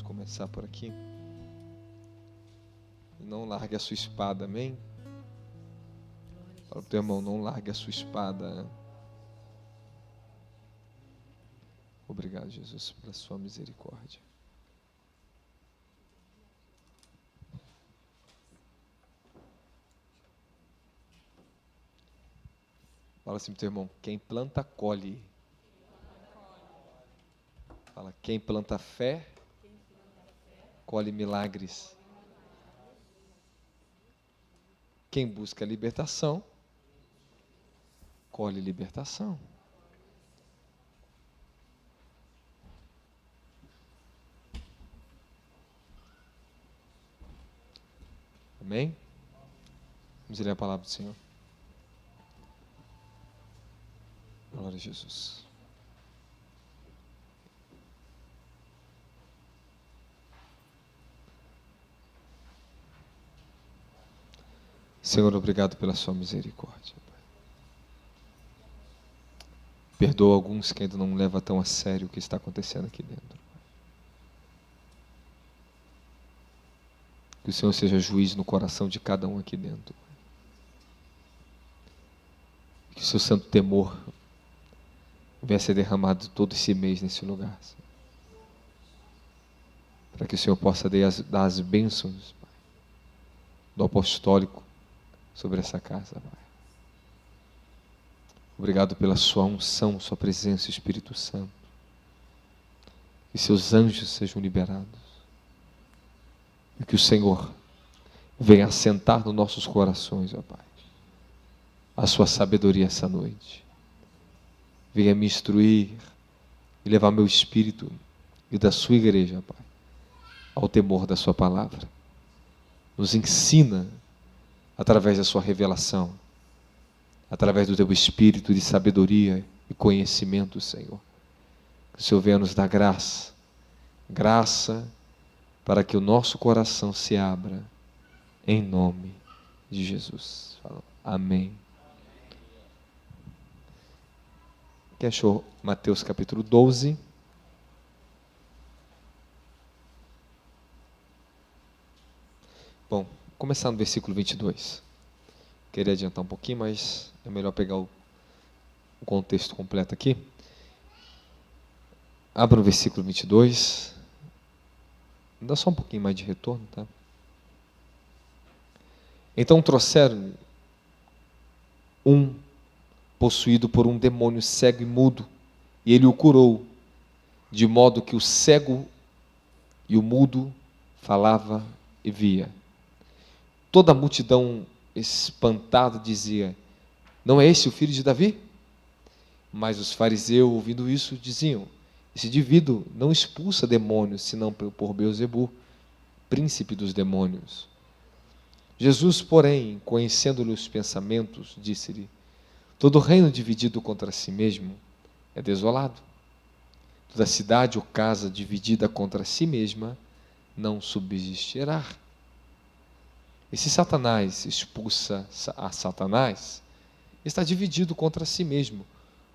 começar por aqui. Não largue a sua espada, amém? Fala pro teu irmão, não largue a sua espada. Obrigado, Jesus, pela sua misericórdia. Fala assim pro teu irmão, quem planta, colhe. Fala, quem planta fé, colhe milagres. Quem busca libertação, colhe libertação. Amém? Vamos ler a palavra do Senhor. Glória a Jesus. Senhor, obrigado pela sua misericórdia. Perdoa alguns que ainda não levam tão a sério o que está acontecendo aqui dentro. Que o Senhor seja juiz no coração de cada um aqui dentro. Que o seu santo temor venha ser derramado todo esse mês nesse lugar. Para que o Senhor possa dar as bênçãos, Pai, do apostólico sobre essa casa, Pai. Obrigado pela sua unção, sua presença, Espírito Santo. Que seus anjos sejam liberados. E que o Senhor venha assentar nos nossos corações, ó Pai, a sua sabedoria essa noite. Venha me instruir e levar meu espírito e da sua igreja, Pai, ao temor da sua palavra. Nos ensina através da sua revelação, através do teu espírito de sabedoria e conhecimento, Senhor. Que o Senhor venha nos dar graça, graça para que o nosso coração se abra, em nome de Jesus. Fala, amém. Quem achou Mateus capítulo 12? Bom, começar no versículo 22. Queria adiantar um pouquinho, mas é melhor pegar o contexto completo aqui. Abra no versículo 22. Dá só um pouquinho mais de retorno, tá? Então trouxeram um possuído por um demônio cego e mudo, e ele o curou, de modo que o cego e o mudo falava e via. Toda a multidão espantada dizia, não é esse o filho de Davi? Mas os fariseus, ouvindo isso, diziam, esse indivíduo não expulsa demônios, senão por Beelzebu, príncipe dos demônios. Jesus, porém, conhecendo-lhe os pensamentos, disse-lhe, todo reino dividido contra si mesmo é desolado. Toda cidade ou casa dividida contra si mesma não subsistirá. E se Satanás expulsa a Satanás, está dividido contra si mesmo.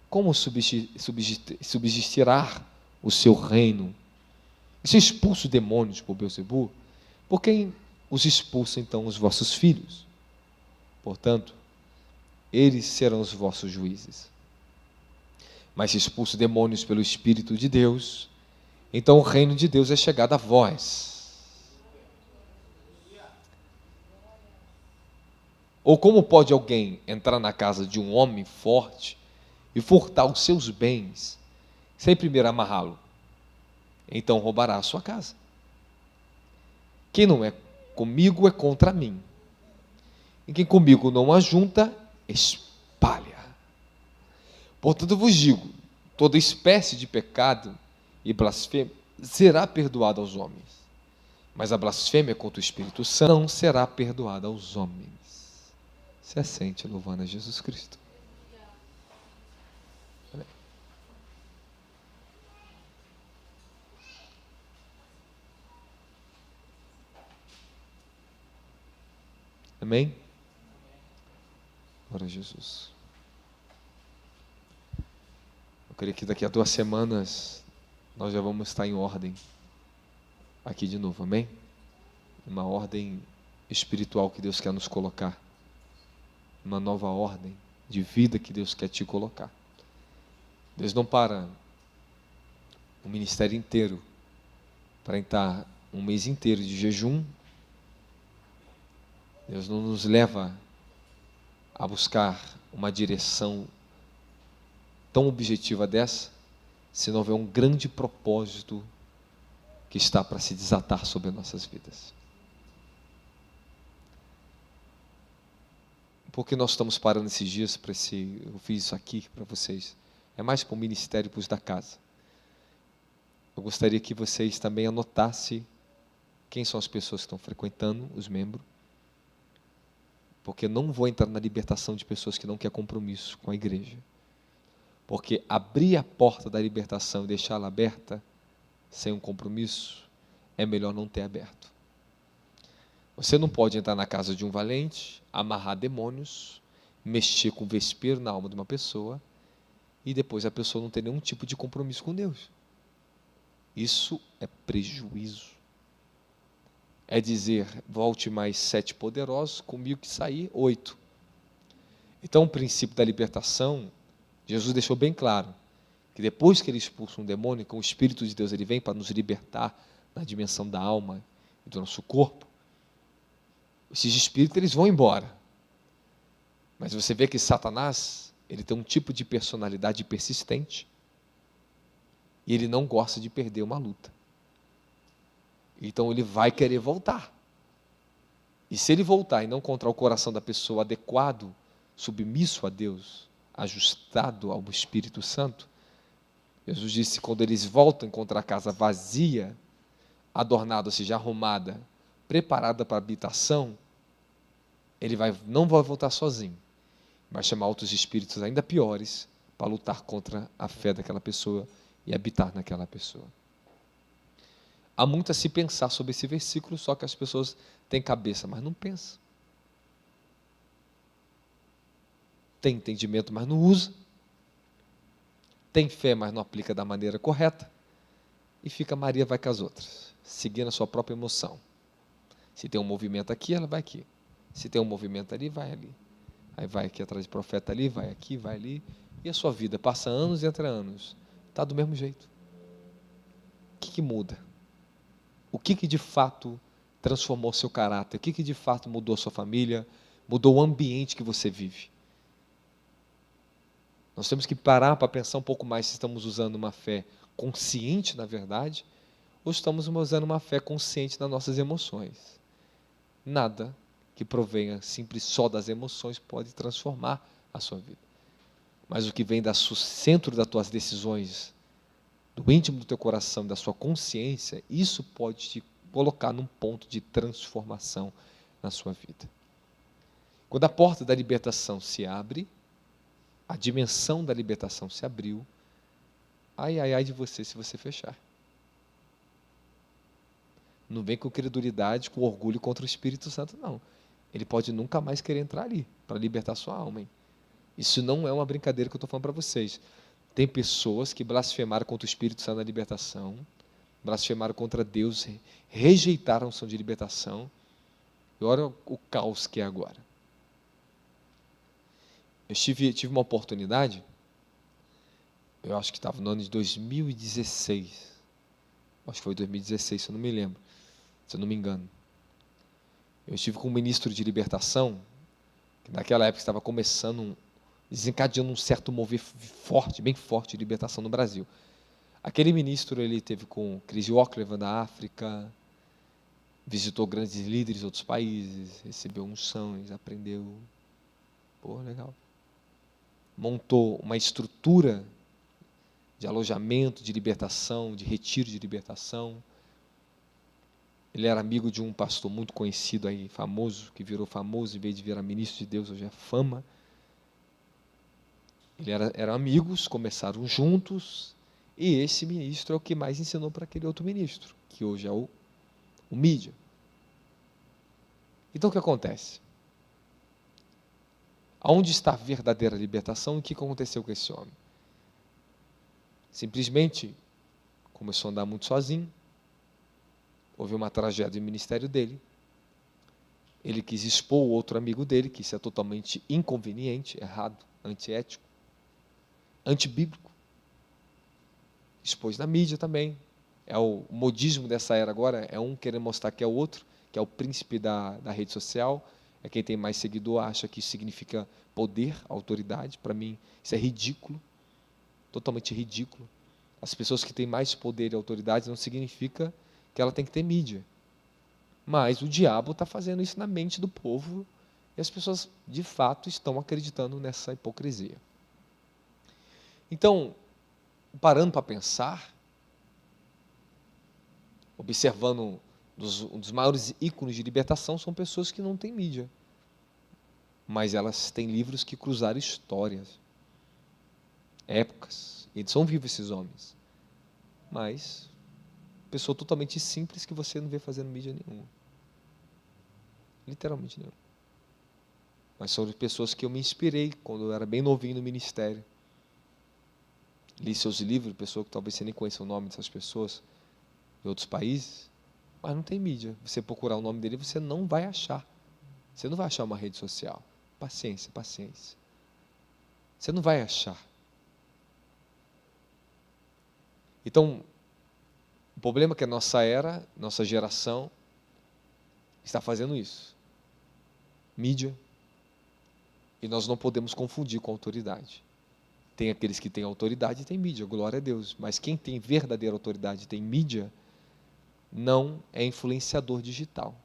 Como subsistirá o seu reino? E se expulso demônios por Beelzebu, por quem os expulsa então os vossos filhos? Portanto, eles serão os vossos juízes. Mas se expulso demônios pelo Espírito de Deus, então o reino de Deus é chegado a vós. Ou como pode alguém entrar na casa de um homem forte e furtar os seus bens, sem primeiro amarrá-lo? Então roubará a sua casa. Quem não é comigo é contra mim. E quem comigo não ajunta, espalha. Portanto, eu vos digo, toda espécie de pecado e blasfêmia será perdoada aos homens, mas a blasfêmia contra o Espírito Santo não será perdoada aos homens. Se assente louvando a Jesus Cristo. Amém. Amém? Glória a Jesus. Eu creio que daqui a 2 semanas nós já vamos estar em ordem. aqui de novo, amém? Uma ordem espiritual que Deus quer nos colocar, uma nova ordem de vida que Deus quer te colocar. Deus não para um ministério inteiro para entrar um mês inteiro de jejum. Deus não nos leva a buscar uma direção tão objetiva dessa, se não houver um grande propósito que está para se desatar sobre as nossas vidas. Por que nós estamos parando esses dias para eu fiz isso aqui para vocês? É mais para o ministério, para os da casa. Eu gostaria que vocês também anotassem quem são as pessoas que estão frequentando, os membros, porque eu não vou entrar na libertação de pessoas que não querem compromisso com a igreja. Porque abrir a porta da libertação e deixá-la aberta, sem um compromisso, é melhor não ter aberto. Você não pode entrar na casa de um valente, amarrar demônios, mexer com o vespeiro na alma de uma pessoa, e depois a pessoa não ter nenhum tipo de compromisso com Deus. Isso é prejuízo. É dizer, volte mais 7 poderosos, comigo que sair 8. Então o princípio da libertação, Jesus deixou bem claro, que depois que ele expulsa um demônio, com o Espírito de Deus ele vem para nos libertar na dimensão da alma e do nosso corpo. Esses espíritos eles vão embora. Mas você vê que Satanás, ele tem um tipo de personalidade persistente, e ele não gosta de perder uma luta. Então ele vai querer voltar. E se ele voltar e não encontrar o coração da pessoa adequado, submisso a Deus, ajustado ao Espírito Santo, Jesus disse que quando eles voltam a encontrar a casa vazia, adornada, ou seja, arrumada, preparada para habitação, ele não vai voltar sozinho, vai chamar outros espíritos ainda piores para lutar contra a fé daquela pessoa e habitar naquela pessoa. Há muito a se pensar sobre esse versículo, só que as pessoas têm cabeça, mas não pensam. Tem entendimento, mas não usa. Tem fé, mas não aplica da maneira correta. E fica Maria vai com as outras, seguindo a sua própria emoção. Se tem um movimento aqui, ela vai aqui. Se tem um movimento ali, vai ali. Aí vai aqui atrás de profeta ali, vai aqui, vai ali. E a sua vida passa anos e entra anos. Está do mesmo jeito. O que muda? O que de fato transformou o seu caráter? O que de fato mudou a sua família? Mudou o ambiente que você vive? Nós temos que parar para pensar um pouco mais se estamos usando uma fé consciente, na verdade, ou estamos usando uma fé consciente nas nossas emoções. Nada que provenha simples só das emoções pode transformar a sua vida. Mas o que vem do centro das tuas decisões, do íntimo do teu coração, da sua consciência, isso pode te colocar num ponto de transformação na sua vida. Quando a porta da libertação se abre, a dimensão da libertação se abriu, ai de você se você fechar. Não vem com credulidade, com orgulho contra o Espírito Santo, não. Ele pode nunca mais querer entrar ali, para libertar sua alma. Hein? Isso não é uma brincadeira que eu estou falando para vocês. Tem pessoas que blasfemaram contra o Espírito Santo na libertação, blasfemaram contra Deus, rejeitaram a unção de libertação, e olha o caos que é agora. Eu tive uma oportunidade, eu acho que estava no ano de 2016, acho que foi 2016, se eu não me lembro, se eu não me engano. Eu estive com um ministro de libertação, que naquela época estava começando, desencadeando um certo mover forte, bem forte de libertação no Brasil. Aquele ministro, ele teve com Chris Walker, levando a África, visitou grandes líderes de outros países, recebeu unções, aprendeu. Pô, legal. Montou uma estrutura de alojamento, de libertação, de retiro de libertação. Ele era amigo de um pastor muito conhecido aí, famoso, que virou famoso, em vez de virar ministro de Deus, hoje é fama. Eram amigos, começaram juntos, e esse ministro é o que mais ensinou para aquele outro ministro, que hoje é o mídia. Então o que acontece? Aonde está a verdadeira libertação e o que aconteceu com esse homem? Simplesmente começou a andar muito sozinho, houve uma tragédia no ministério dele, ele quis expor o outro amigo dele, que isso é totalmente inconveniente, errado, antiético, antibíblico. Expôs na mídia também. É o modismo dessa era agora, é um querendo mostrar que é o outro, que é o príncipe da rede social, é quem tem mais seguidor, acha que isso significa poder, autoridade. Para mim, isso é ridículo, totalmente ridículo. As pessoas que têm mais poder e autoridade não significa que ela tem que ter mídia. Mas o diabo está fazendo isso na mente do povo e as pessoas, de fato, estão acreditando nessa hipocrisia. Então, parando para pensar, observando um dos maiores ícones de libertação são pessoas que não têm mídia, mas elas têm livros que cruzaram histórias, épocas, e eles são vivos esses homens, mas pessoa totalmente simples que você não vê fazendo mídia nenhuma, literalmente nenhuma. Mas são pessoas que eu me inspirei quando eu era bem novinho no ministério. Li seus livros, pessoa que talvez você nem conheça o nome dessas pessoas, de outros países, mas não tem mídia. Você procurar o nome dele, você não vai achar. Você não vai achar uma rede social. Paciência, paciência. Você não vai achar. Então, o problema é que a nossa era, nossa geração, está fazendo isso. Mídia. E nós não podemos confundir com autoridade. Tem aqueles que têm autoridade e têm mídia, glória a Deus. Mas quem tem verdadeira autoridade e tem mídia, não é influenciador digital.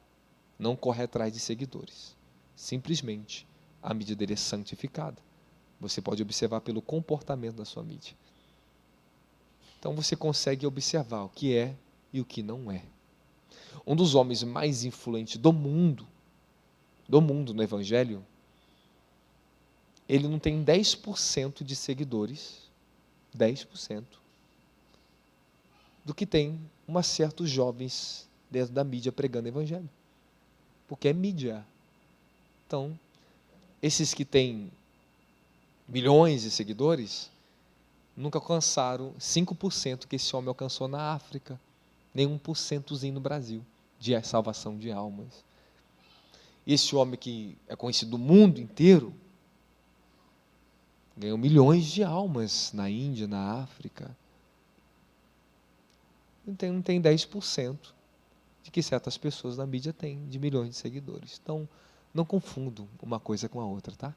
Não corre atrás de seguidores. Simplesmente, a mídia dele é santificada. Você pode observar pelo comportamento da sua mídia. Então você consegue observar o que é e o que não é. Um dos homens mais influentes do mundo no Evangelho, ele não tem 10% de seguidores, 10%, do que tem certos jovens dentro da mídia pregando Evangelho. Porque é mídia. Então, esses que têm milhões de seguidores, nunca alcançaram 5% que esse homem alcançou na África, nem 1% no Brasil, de salvação de almas. Esse homem que é conhecido no mundo inteiro, ganhou milhões de almas na Índia, na África. Não tem 10% de que certas pessoas na mídia têm, de milhões de seguidores. Então, não confundam uma coisa com a outra, tá?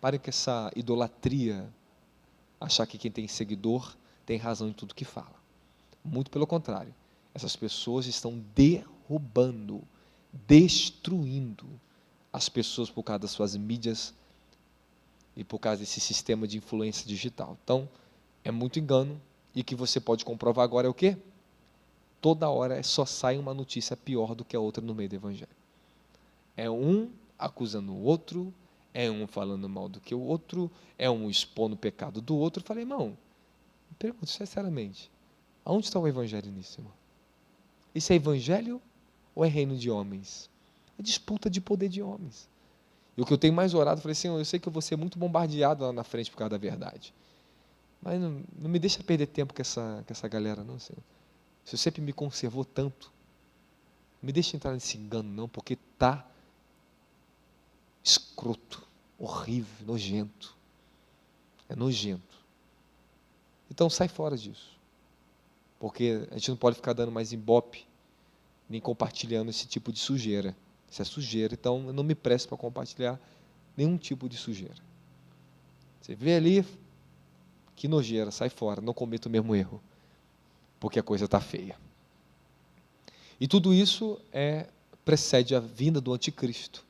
Parem com essa idolatria, achar que quem tem seguidor tem razão em tudo que fala. Muito pelo contrário. Essas pessoas estão derrubando, destruindo as pessoas por causa das suas mídias e por causa desse sistema de influência digital. Então, é muito engano, e o que você pode comprovar agora é o quê? Toda hora só sai uma notícia pior do que a outra no meio do Evangelho. É um acusando o outro, é um falando mal do que o outro, é um expondo o pecado do outro. Eu falei, irmão, me pergunto sinceramente, aonde está o Evangelho nisso, irmão? Isso é Evangelho ou é reino de homens? É disputa de poder de homens. E o que eu tenho mais orado, eu falei, Senhor, eu sei que eu vou ser muito bombardeado lá na frente por causa da verdade. Mas não me deixa perder tempo com essa galera, não, Senhor. O Senhor sempre me conservou tanto. Não me deixa entrar nesse engano, não, porque está escroto, horrível, nojento. É nojento. Então sai fora disso. Porque a gente não pode ficar dando mais ibope, nem compartilhando esse tipo de sujeira. Isso é sujeira, então eu não me presto para compartilhar nenhum tipo de sujeira. Você vê ali, que nojeira, sai fora, não cometa o mesmo erro, porque a coisa está feia. E tudo isso precede a vinda do anticristo,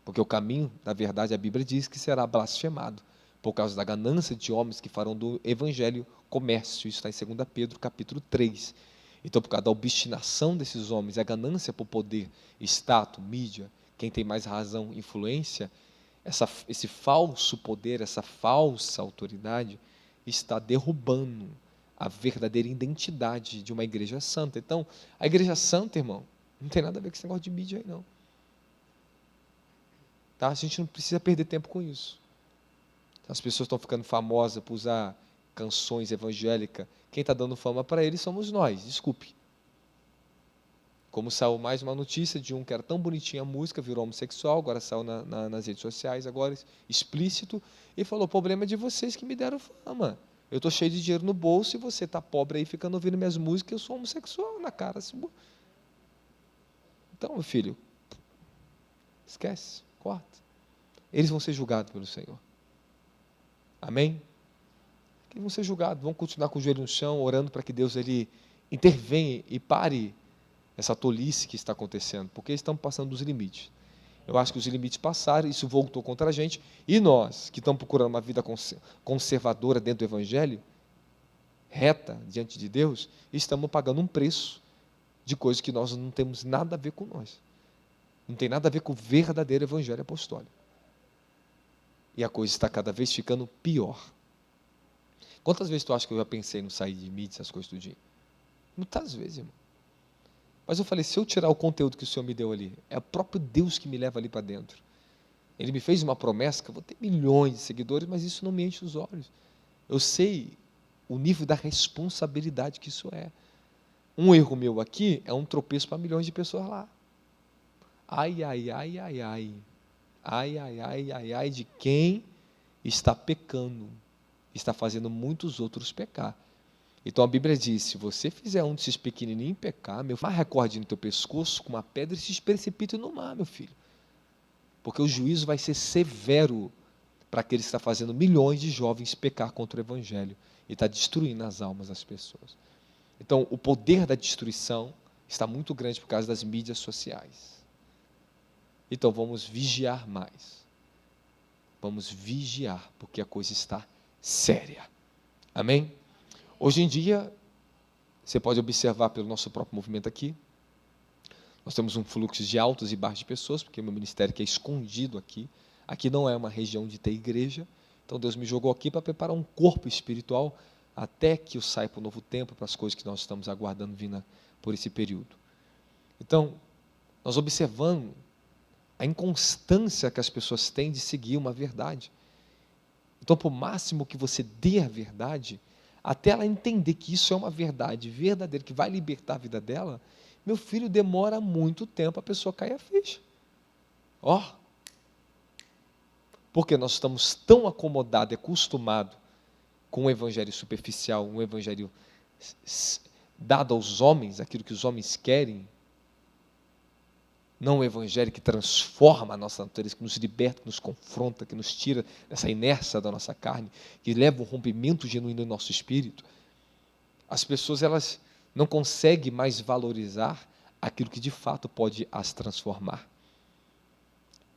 porque o caminho, na verdade, a Bíblia diz que será blasfemado, por causa da ganância de homens que farão do evangelho comércio. Isso está em 2 Pedro, capítulo 3. Então, por causa da obstinação desses homens, a ganância por poder, status, mídia, quem tem mais razão, influência, esse falso poder, essa falsa autoridade, está derrubando a verdadeira identidade de uma igreja santa. Então, a igreja santa, irmão, não tem nada a ver com esse negócio de mídia aí, não. Tá? A gente não precisa perder tempo com isso. As pessoas estão ficando famosas por usar canções evangélicas. Quem está dando fama para eles somos nós, desculpe. Como saiu mais uma notícia de um que era tão bonitinho a música, virou homossexual, agora saiu nas redes sociais, agora explícito, e falou, o problema é de vocês que me deram fama. Eu estou cheio de dinheiro no bolso e você está pobre aí, ficando ouvindo minhas músicas, eu sou homossexual na cara. Então, meu filho, esquece, corta. Eles vão ser julgados pelo Senhor. Amém? Eles vão ser julgados, vão continuar com o joelho no chão, orando para que Deus ele intervenha e pare essa tolice que está acontecendo, porque estamos passando dos limites. Eu acho que os limites passaram, isso voltou contra a gente, e nós, que estamos procurando uma vida conservadora dentro do Evangelho, reta diante de Deus, estamos pagando um preço de coisas que nós não temos nada a ver com nós. Não tem nada a ver com o verdadeiro Evangelho apostólico. E a coisa está cada vez ficando pior. Quantas vezes tu acha que eu já pensei no sair de mídia, essas coisas tudinho? Muitas vezes, irmão. Mas eu falei, se eu tirar o conteúdo que o Senhor me deu ali, é o próprio Deus que me leva ali para dentro. Ele me fez uma promessa que eu vou ter milhões de seguidores, mas isso não me enche os olhos. Eu sei o nível da responsabilidade que isso é. Um erro meu aqui é um tropeço para milhões de pessoas lá. Ai, ai, ai, ai, ai. Ai, ai, ai, ai, ai de quem está pecando, está fazendo muitos outros pecar. Então a Bíblia diz, se você fizer um desses pequenininhos pecar, meu filho, recorde no teu pescoço com uma pedra e se precipite no mar, meu filho. Porque o juízo vai ser severo para aquele que está fazendo milhões de jovens pecar contra o Evangelho e está destruindo as almas das pessoas. Então o poder da destruição está muito grande por causa das mídias sociais. Então vamos vigiar mais. Vamos vigiar, porque a coisa está séria. Amém? Hoje em dia, você pode observar pelo nosso próprio movimento aqui, nós temos um fluxo de altos e baixos de pessoas, porque o meu ministério aqui é escondido aqui. Aqui não é uma região de ter igreja. Então Deus me jogou aqui para preparar um corpo espiritual até que eu saia para o novo tempo, para as coisas que nós estamos aguardando vindo por esse período. Então, nós observamos a inconstância que as pessoas têm de seguir uma verdade. Então, por máximo que você dê a verdade, até ela entender que isso é uma verdade verdadeira, que vai libertar a vida dela, meu filho, demora muito tempo a pessoa cair a ficha. Porque nós estamos tão acomodados e acostumados com um evangelho superficial, um evangelho dado aos homens, aquilo que os homens querem, não um evangelho que transforma a nossa natureza, que nos liberta, que nos confronta, que nos tira dessa inércia da nossa carne, que leva um rompimento genuíno no nosso espírito. As pessoas elas não conseguem mais valorizar aquilo que de fato pode as transformar.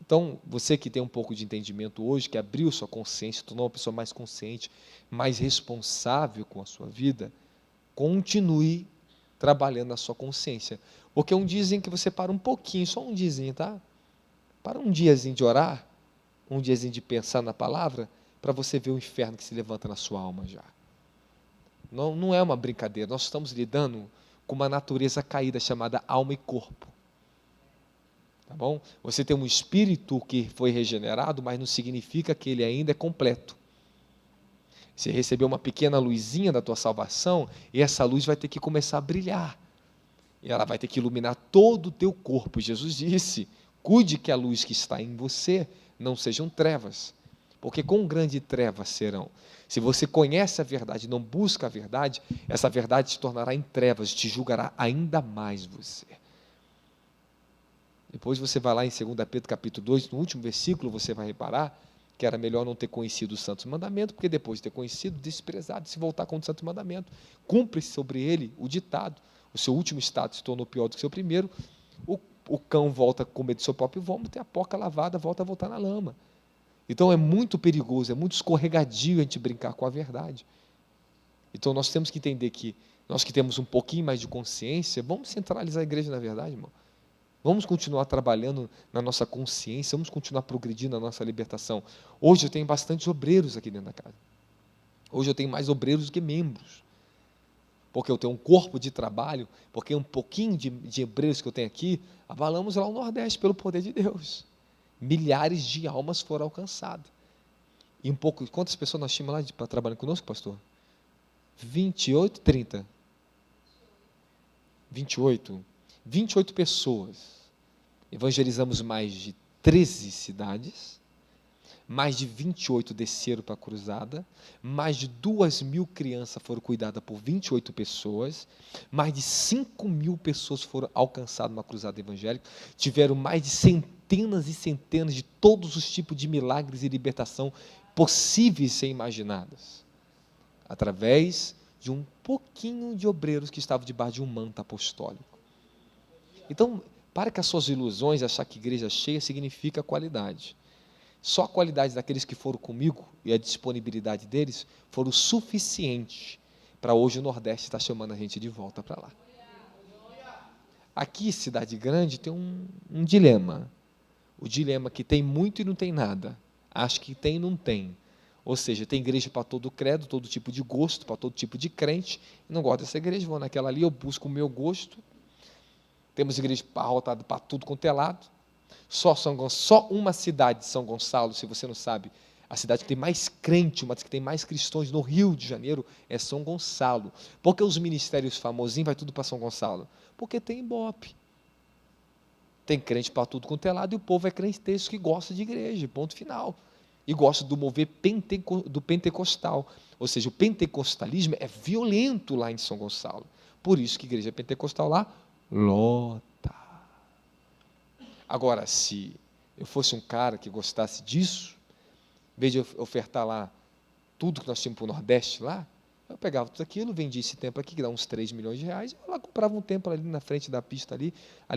Então, você que tem um pouco de entendimento hoje, que abriu sua consciência, tornou uma pessoa mais consciente, mais responsável com a sua vida, continue trabalhando na sua consciência. Porque um diazinho que você para um pouquinho, só um diazinho, tá? Para um diazinho de orar, um diazinho de pensar na palavra, para você ver o inferno que se levanta na sua alma já. Não é uma brincadeira, nós estamos lidando com uma natureza caída chamada alma e corpo. Tá bom? Você tem um espírito que foi regenerado, mas não significa que ele ainda é completo. Você recebeu uma pequena luzinha da tua salvação e essa luz vai ter que começar a brilhar. E ela vai ter que iluminar todo o teu corpo. Jesus disse, cuide que a luz que está em você não sejam trevas, porque quão grande trevas serão. Se você conhece a verdade e não busca a verdade, essa verdade se tornará em trevas, te julgará ainda mais você. Depois você vai lá em 2 Pedro capítulo 2, no último versículo, você vai reparar que era melhor não ter conhecido os santos mandamentos, porque depois de ter conhecido, desprezado, se voltar contra o santo mandamento. Cumpre sobre ele o ditado. O seu último estado se tornou pior do que o seu primeiro, o cão volta a comer do seu próprio vômito e a porca lavada volta a voltar na lama. Então é muito perigoso, é muito escorregadio a gente brincar com a verdade. Então nós temos que entender que nós que temos um pouquinho mais de consciência, vamos centralizar a igreja na verdade, irmão. Vamos continuar trabalhando na nossa consciência, vamos continuar progredindo na nossa libertação. Hoje eu tenho bastantes obreiros aqui dentro da casa. Hoje eu tenho mais obreiros do que membros. Porque eu tenho um corpo de trabalho, porque um pouquinho de obreiros que eu tenho aqui, abalamos lá o Nordeste pelo poder de Deus. Milhares de almas foram alcançadas. E quantas pessoas nós tínhamos lá para trabalhar conosco, pastor? 28, 30? 28. 28 pessoas. Evangelizamos mais de 13 cidades, mais de 28 desceram para a cruzada, mais de 2.000 crianças foram cuidadas por 28 pessoas, mais de 5.000 pessoas foram alcançadas numa cruzada evangélica, tiveram mais de centenas e centenas de todos os tipos de milagres e libertação possíveis e imaginadas, através de um pouquinho de obreiros que estavam debaixo de um manto apostólico. Então, para com as suas ilusões, achar que igreja cheia significa qualidade. Só a qualidade daqueles que foram comigo e a disponibilidade deles foram suficiente para hoje o Nordeste estar chamando a gente de volta para lá. Aqui, cidade grande, tem um dilema. O dilema que tem muito e não tem nada. Acho que tem e não tem. Ou seja, tem igreja para todo credo, todo tipo de gosto, para todo tipo de crente. Eu não gosto dessa igreja, vou naquela ali, eu busco o meu gosto. Temos igreja arrotada para tudo quanto é lado. Só uma cidade de São Gonçalo, se você não sabe, a cidade que tem mais crente, uma das que tem mais cristãos no Rio de Janeiro é São Gonçalo. Por que os ministérios famosinhos vai tudo para São Gonçalo? Porque tem Ibope. Tem crente para tudo quanto é lado e o povo é crente que gosta de igreja, ponto final. E gosta do mover do pentecostal. Ou seja, o pentecostalismo é violento lá em São Gonçalo. Por isso que a igreja pentecostal lá lota. Agora, se eu fosse um cara que gostasse disso, em vez de ofertar lá tudo que nós tínhamos para o Nordeste lá, eu pegava tudo aquilo, vendia esse templo aqui, que dá uns 3 milhões de reais, eu lá comprava um templo ali na frente da pista ali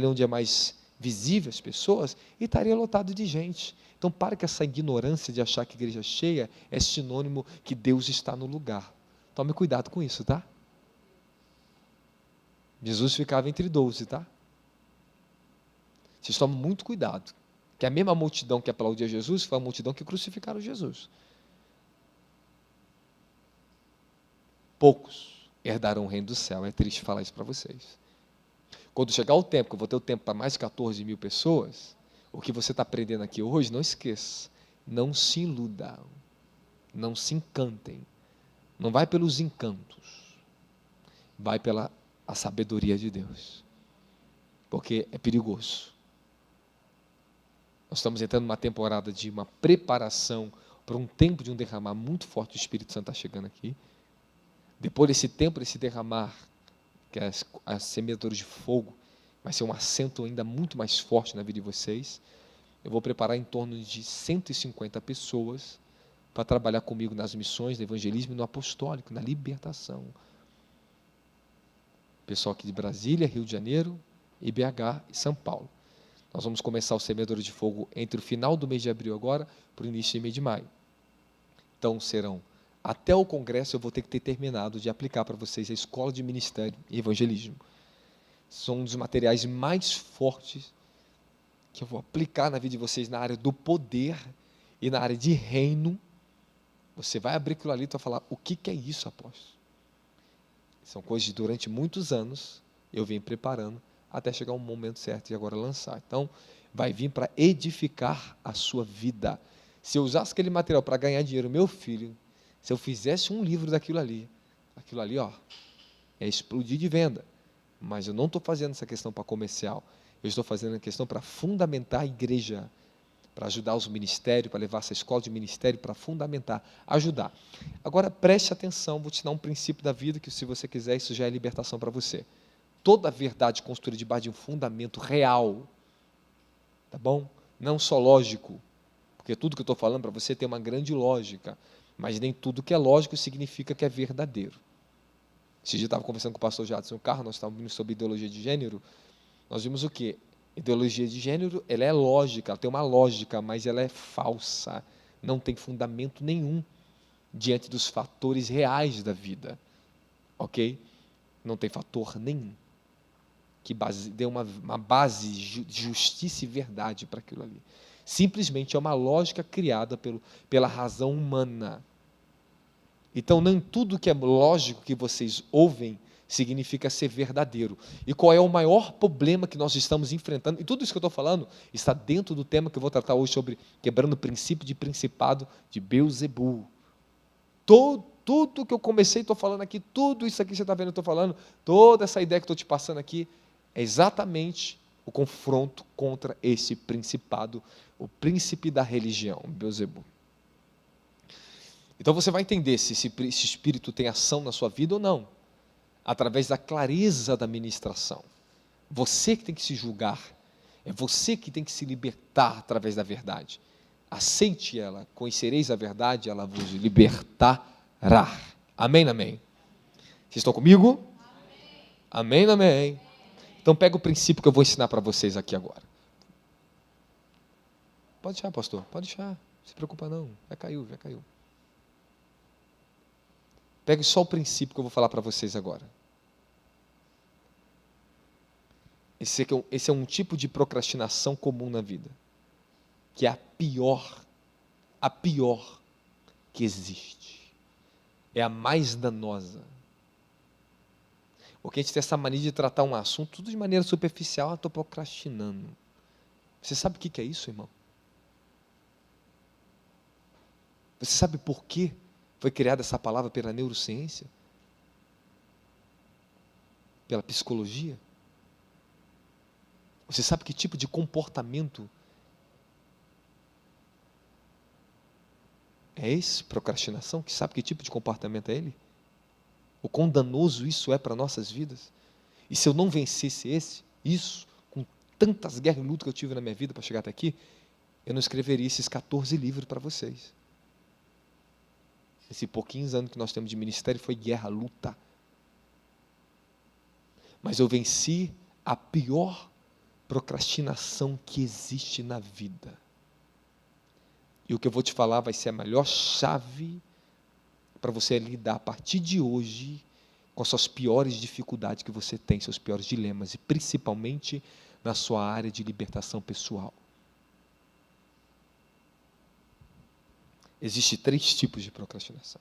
onde é mais visível as pessoas, e estaria lotado de gente. Então, para com essa ignorância de achar que igreja cheia é sinônimo que Deus está no lugar. Tome cuidado com isso, tá? Jesus ficava entre 12, tá? Vocês tomam muito cuidado, que a mesma multidão que aplaudia Jesus foi a multidão que crucificaram Jesus. Poucos herdarão o reino do céu. É triste falar isso para vocês. Quando chegar o tempo, que eu vou ter o tempo para mais de 14 mil pessoas, o que você está aprendendo aqui hoje, não esqueça, não se iludam, não se encantem, não vai pelos encantos, vai pela a sabedoria de Deus, porque é perigoso. Nós estamos entrando numa temporada de uma preparação para um tempo de um derramar muito forte do Espírito Santo está chegando aqui. Depois desse tempo, desse derramar, que é as semeiadoras de fogo, vai ser um acento ainda muito mais forte na vida de vocês. Eu vou preparar em torno de 150 pessoas para trabalhar comigo nas missões, no evangelismo e no apostólico, na libertação. Pessoal aqui de Brasília, Rio de Janeiro, IBH e São Paulo. Nós vamos começar o Semeadores de Fogo entre o final do mês de abril agora para o início do mês de maio. Então serão, até o congresso eu vou ter que ter terminado de aplicar para vocês a Escola de Ministério e Evangelismo. São um dos materiais mais fortes que eu vou aplicar na vida de vocês na área do poder e na área de reino. Você vai abrir aquilo ali e vai falar, o que é isso, apóstolo? São coisas que durante muitos anos eu venho preparando até chegar um momento certo e agora lançar. Então, vai vir para edificar a sua vida. Se eu usasse aquele material para ganhar dinheiro, meu filho, se eu fizesse um livro daquilo ali, ó, é explodir de venda. Mas eu não estou fazendo essa questão para comercial. Eu estou fazendo a questão para fundamentar a igreja, para ajudar os ministérios, para levar essa escola de ministério, para fundamentar, ajudar. Agora, preste atenção, vou te dar um princípio da vida, que se você quiser, isso já é libertação para você. Toda a verdade construída debaixo de um fundamento real, tá bom? Não só lógico, porque tudo que eu estou falando para você tem uma grande lógica, mas nem tudo que é lógico significa que é verdadeiro. Esse dia eu estava conversando com o pastor Jadson no carro, nós estávamos vendo sobre ideologia de gênero, nós vimos o quê? Ideologia de gênero, ela é lógica, ela tem uma lógica, mas ela é falsa, não tem fundamento nenhum diante dos fatores reais da vida, ok? Não tem fator nenhum que dê uma base de justiça e verdade para aquilo ali. Simplesmente é uma lógica criada pela razão humana. Então, nem tudo que é lógico que vocês ouvem significa ser verdadeiro. E qual é o maior problema que nós estamos enfrentando? E tudo isso que eu estou falando está dentro do tema que eu vou tratar hoje sobre quebrando o princípio de principado de Beelzebul. Tudo que eu comecei, estou falando aqui, tudo isso aqui que você está vendo, eu estou falando, toda essa ideia que estou te passando aqui, É exatamente o confronto contra esse principado, o príncipe da religião, Beelzebul. Então você vai entender se esse espírito tem ação na sua vida ou não, através da clareza da ministração. Você que tem que se julgar, é você que tem que se libertar através da verdade. Aceite ela, conhecereis a verdade, ela vos libertará. Amém, amém? Vocês estão comigo? Amém, amém? Então pega o princípio que eu vou ensinar para vocês aqui agora. Pode deixar, pastor, pode deixar, não se preocupa não, já caiu. Pegue só o princípio que eu vou falar para vocês agora. Esse é um tipo de procrastinação comum na vida, que é a pior que existe. É a mais danosa. Porque a gente tem essa mania de tratar um assunto tudo de maneira superficial. Estou procrastinando. Você sabe o que é isso, irmão? Você sabe por que foi criada essa palavra pela neurociência? Pela psicologia? Você sabe que tipo de comportamento é esse? Procrastinação? Que sabe que tipo de comportamento é ele? O quão danoso isso é para nossas vidas? E se eu não vencesse isso, com tantas guerras e lutas que eu tive na minha vida para chegar até aqui, eu não escreveria esses 14 livros para vocês. Esses pouquinhos anos que nós temos de ministério foi guerra, luta. Mas eu venci a pior procrastinação que existe na vida. E o que eu vou te falar vai ser a melhor chave para você lidar a partir de hoje com as suas piores dificuldades que você tem, seus piores dilemas, e principalmente na sua área de libertação pessoal. Existem 3 tipos de procrastinação.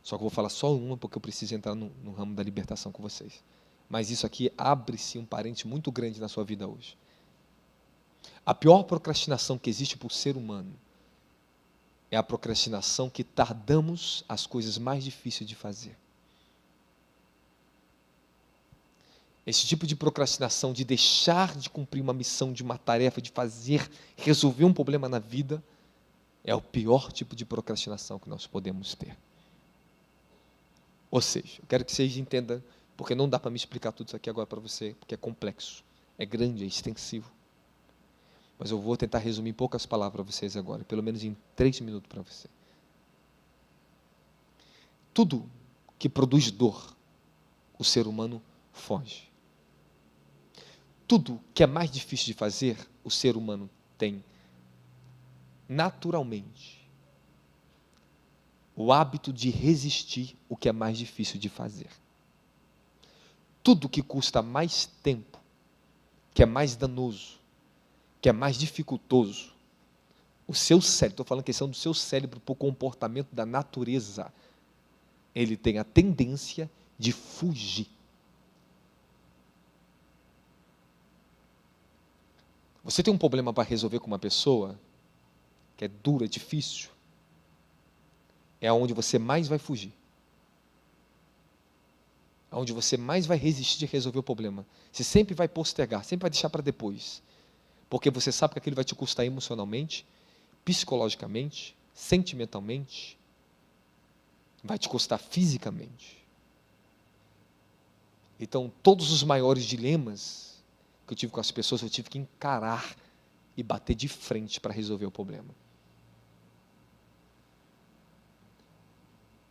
Só que eu vou falar só uma, porque eu preciso entrar no ramo da libertação com vocês. Mas isso aqui abre-se um parente muito grande na sua vida hoje. A pior procrastinação que existe para o ser humano é a procrastinação que tardamos as coisas mais difíceis de fazer. Esse tipo de procrastinação, de deixar de cumprir uma missão, de uma tarefa, de resolver um problema na vida, é o pior tipo de procrastinação que nós podemos ter. Ou seja, eu quero que vocês entendam, porque não dá para me explicar tudo isso aqui agora para você, porque é complexo, é grande, é extensivo. Mas eu vou tentar resumir em poucas palavras para vocês agora, pelo menos em 3 minutos para você. Tudo que produz dor, o ser humano foge. Tudo que é mais difícil de fazer, o ser humano tem naturalmente o hábito de resistir o que é mais difícil de fazer. Tudo que custa mais tempo, que é mais danoso, que é mais dificultoso, o seu cérebro, estou falando questão do seu cérebro, por comportamento da natureza, ele tem a tendência de fugir. Você tem um problema para resolver com uma pessoa, que é dura, difícil, é onde você mais vai fugir. Onde você mais vai resistir de resolver o problema. Você sempre vai postergar, sempre vai deixar para depois. Porque você sabe que aquilo vai te custar emocionalmente, psicologicamente, sentimentalmente, vai te custar fisicamente. Então, todos os maiores dilemas que eu tive com as pessoas, eu tive que encarar e bater de frente para resolver o problema.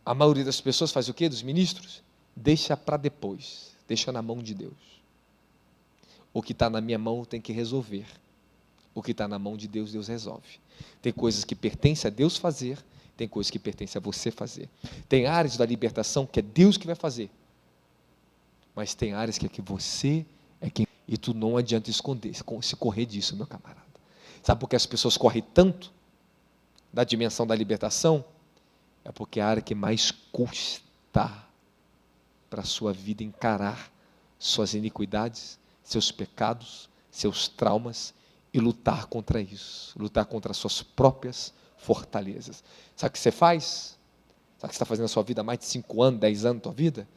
A maioria das pessoas faz o quê? Dos ministros? Deixa para depois, deixa na mão de Deus. O que está na minha mão eu tenho que resolver. O que está na mão de Deus, Deus resolve. Tem coisas que pertencem a Deus fazer, tem coisas que pertencem a você fazer. Tem áreas da libertação que é Deus que vai fazer. Mas tem áreas que é que você é quem... E tu não adianta esconder, se correr disso, meu camarada. Sabe por que as pessoas correm tanto da dimensão da libertação? É porque é a área que mais custa para a sua vida encarar suas iniquidades, seus pecados, seus traumas e lutar contra isso, lutar contra as suas próprias fortalezas. Sabe o que você faz? Sabe o que você está fazendo na sua vida há mais de 5 anos, 10 anos da tua vida?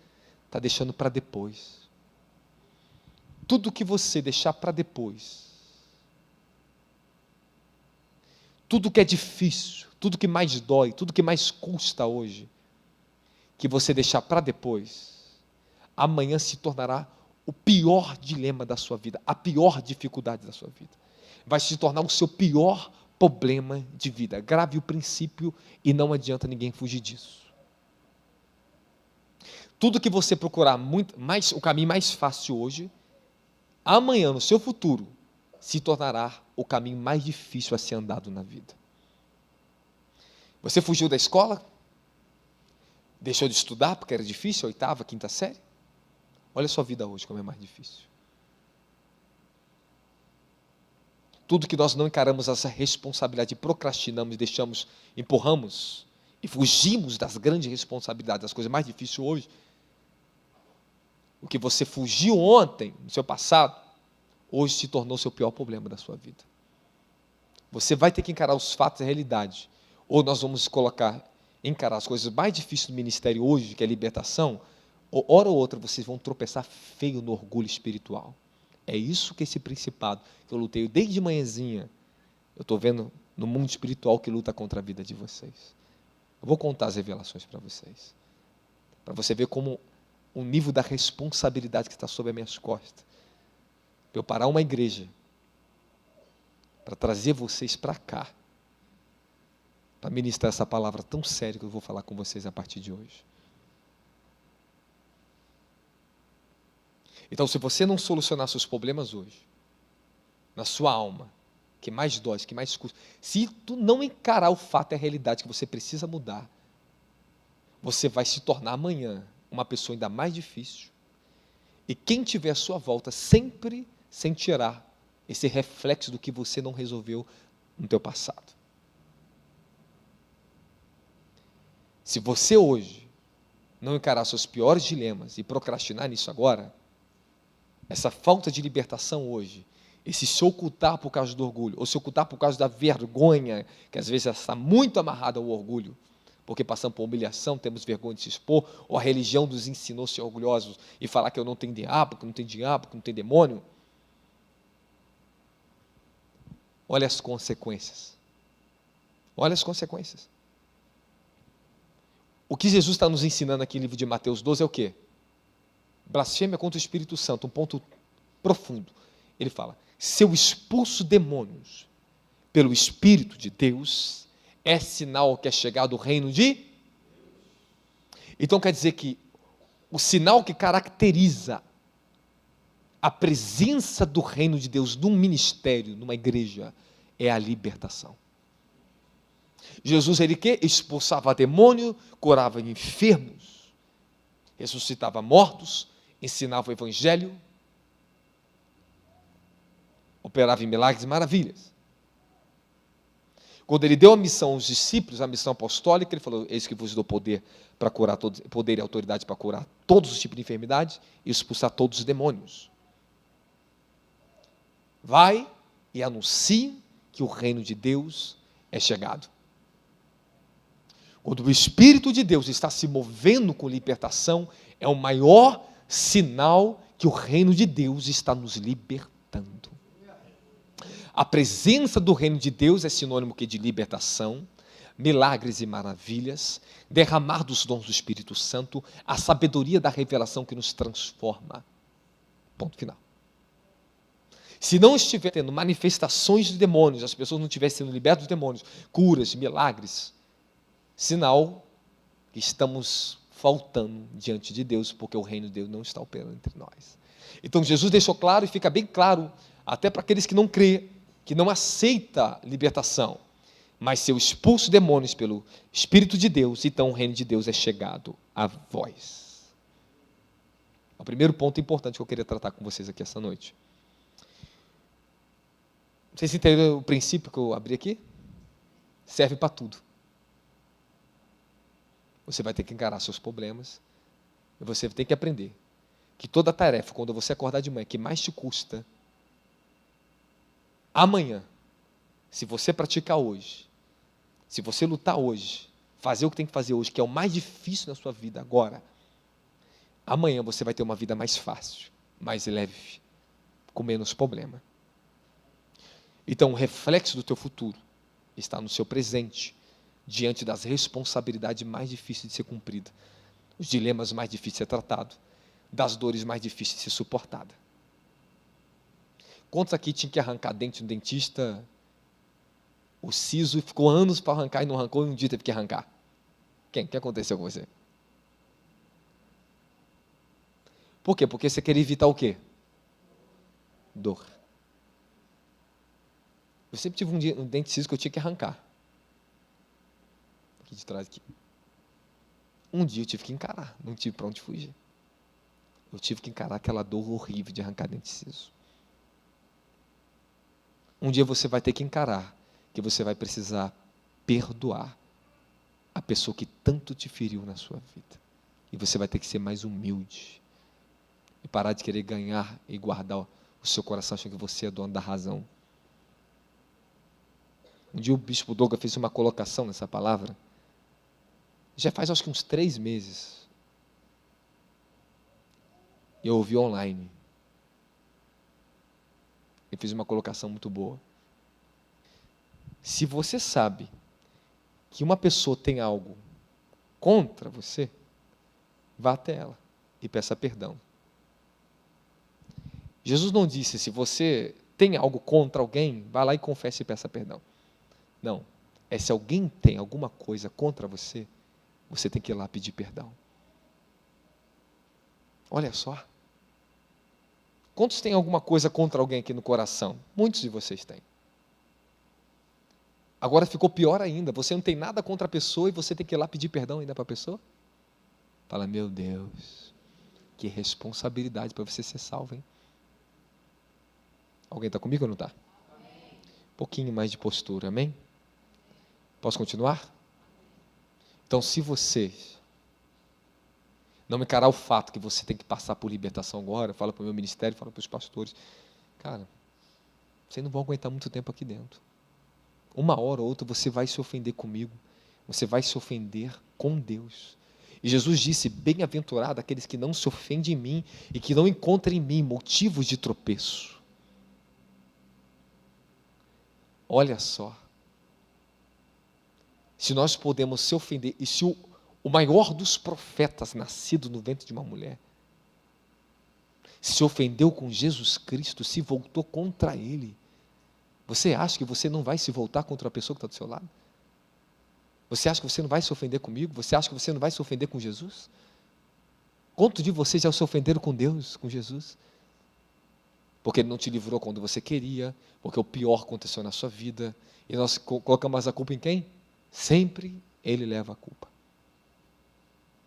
Está deixando para depois. tudo que você deixar para depois, tudo que é difícil, tudo que mais dói, tudo que mais custa hoje, que você deixar para depois, amanhã se tornará o pior dilema da sua vida, a pior dificuldade da sua vida. Vai se tornar o seu pior problema de vida. Grave o princípio e não adianta ninguém fugir disso. Tudo que você procurar o caminho mais fácil hoje, amanhã, no seu futuro, se tornará o caminho mais difícil a ser andado na vida. Você fugiu da escola? Deixou de estudar porque era difícil, oitava, quinta série? Olha a sua vida hoje, como é mais difícil. Tudo que nós não encaramos essa responsabilidade, procrastinamos, deixamos, empurramos e fugimos das grandes responsabilidades, das coisas mais difíceis hoje. O que você fugiu ontem, no seu passado, hoje se tornou o seu pior problema da sua vida. Você vai ter que encarar os fatos e a realidade. Ou nós vamos encarar as coisas mais difíceis do ministério hoje, que é a libertação, ou hora ou outra vocês vão tropeçar feio no orgulho espiritual. É isso que esse principado, que eu lutei desde manhãzinha, eu estou vendo no mundo espiritual que luta contra a vida de vocês. Eu vou contar as revelações para vocês, para você ver como o nível da responsabilidade que está sobre as minhas costas. Eu parar uma igreja, para trazer vocês para cá, para ministrar essa palavra tão séria que eu vou falar com vocês a partir de hoje. Então, se você não solucionar seus problemas hoje, na sua alma, que mais dói, que mais custa, se tu não encarar o fato e a realidade que você precisa mudar, você vai se tornar amanhã uma pessoa ainda mais difícil, e quem tiver à sua volta sempre sentirá esse reflexo do que você não resolveu no teu passado. Se você hoje não encarar seus piores dilemas e procrastinar nisso agora, essa falta de libertação hoje, esse se ocultar por causa do orgulho, ou se ocultar por causa da vergonha, que às vezes está muito amarrada ao orgulho, porque passamos por humilhação, temos vergonha de se expor, ou a religião nos ensinou a ser orgulhosos e falar que eu não tenho diabo, que não tem diabo, que não tem demônio. Olha as consequências. Olha as consequências. O que Jesus está nos ensinando aqui no livro de Mateus 12 é o quê? Blasfêmia contra o Espírito Santo, um ponto profundo. Ele fala, se eu expulso demônios pelo Espírito de Deus, é sinal que é chegado o reino de... Então quer dizer que o sinal que caracteriza a presença do reino de Deus num ministério, numa igreja, é a libertação. Jesus, ele que expulsava demônio, curava enfermos, ressuscitava mortos, ensinava o evangelho, operava em milagres e maravilhas. Quando ele deu a missão aos discípulos, a missão apostólica, ele falou, eis que vos dou poder para curar todos, poder e autoridade para curar todos os tipos de enfermidades e expulsar todos os demônios. Vai e anuncie que o reino de Deus é chegado. Quando o Espírito de Deus está se movendo com libertação, é o maior sinal que o reino de Deus está nos libertando. A presença do reino de Deus é sinônimo de libertação, milagres e maravilhas, derramar dos dons do Espírito Santo, a sabedoria da revelação que nos transforma. Ponto final. Se não estiver tendo manifestações de demônios, as pessoas não estiverem sendo libertas dos demônios, curas, milagres, sinal que estamos faltando diante de Deus, porque o reino de Deus não está operando entre nós. Então Jesus deixou claro, e fica bem claro, até para aqueles que não crêem, que não aceita libertação, mas se eu expulso demônios pelo Espírito de Deus, então o reino de Deus é chegado a vós. É o primeiro ponto importante que eu queria tratar com vocês aqui essa noite. Vocês entenderam o princípio que eu abri aqui? Serve para tudo. Você vai ter que encarar seus problemas, e você tem que aprender que toda tarefa, quando você acordar de manhã, que mais te custa, amanhã, se você praticar hoje, se você lutar hoje, fazer o que tem que fazer hoje, que é o mais difícil na sua vida agora, amanhã você vai ter uma vida mais fácil, mais leve, com menos problema. Então, o reflexo do teu futuro está no seu presente, diante das responsabilidades mais difíceis de ser cumpridas, os dilemas mais difíceis de ser tratados, das dores mais difíceis de ser suportadas. Quantos aqui tinham que arrancar dente no dentista, o siso, e ficou anos para arrancar e não arrancou, e um dia teve que arrancar? Quem? O que aconteceu com você? Por quê? Porque você queria evitar o quê? Dor. Eu sempre tive um dente siso que eu tinha que arrancar. Aqui de trás, aqui. Um dia eu tive que encarar, não tive para onde fugir. Eu tive que encarar aquela dor horrível de arrancar dente siso. Um dia você vai ter que encarar que você vai precisar perdoar a pessoa que tanto te feriu na sua vida. E você vai ter que ser mais humilde. E parar de querer ganhar e guardar o seu coração achando que você é dono da razão. Um dia o bispo Douglas fez uma colocação nessa palavra. Já faz acho que uns 3 meses. Eu ouvi online. Ele fez uma colocação muito boa. Se você sabe que uma pessoa tem algo contra você, vá até ela e peça perdão. Jesus não disse, se você tem algo contra alguém, vá lá e confesse e peça perdão. Não, é se alguém tem alguma coisa contra você, você tem que ir lá pedir perdão. Olha só. Quantos têm alguma coisa contra alguém aqui no coração? Muitos de vocês têm. Agora ficou pior ainda, você não tem nada contra a pessoa e você tem que ir lá pedir perdão ainda para a pessoa? Fala, meu Deus, que responsabilidade para você ser salvo, hein? Alguém está comigo ou não está? Um pouquinho mais de postura, amém? Posso continuar? Então, se você não encarar o fato que você tem que passar por libertação agora, fala para o meu ministério, fala para os pastores, cara, vocês não vão aguentar muito tempo aqui dentro. Uma hora ou outra você vai se ofender comigo, você vai se ofender com Deus. E Jesus disse, bem-aventurado aqueles que não se ofendem em mim e que não encontram em mim motivos de tropeço. Olha só, se nós podemos se ofender, e se o maior dos profetas, nascido no ventre de uma mulher, se ofendeu com Jesus Cristo, se voltou contra ele, você acha que você não vai se voltar contra a pessoa que está do seu lado? Você acha que você não vai se ofender comigo? Você acha que você não vai se ofender com Jesus? Quantos de vocês já se ofenderam com Deus, com Jesus? Porque Ele não te livrou quando você queria, porque o pior aconteceu na sua vida, e nós colocamos a culpa em quem? Sempre Ele leva a culpa.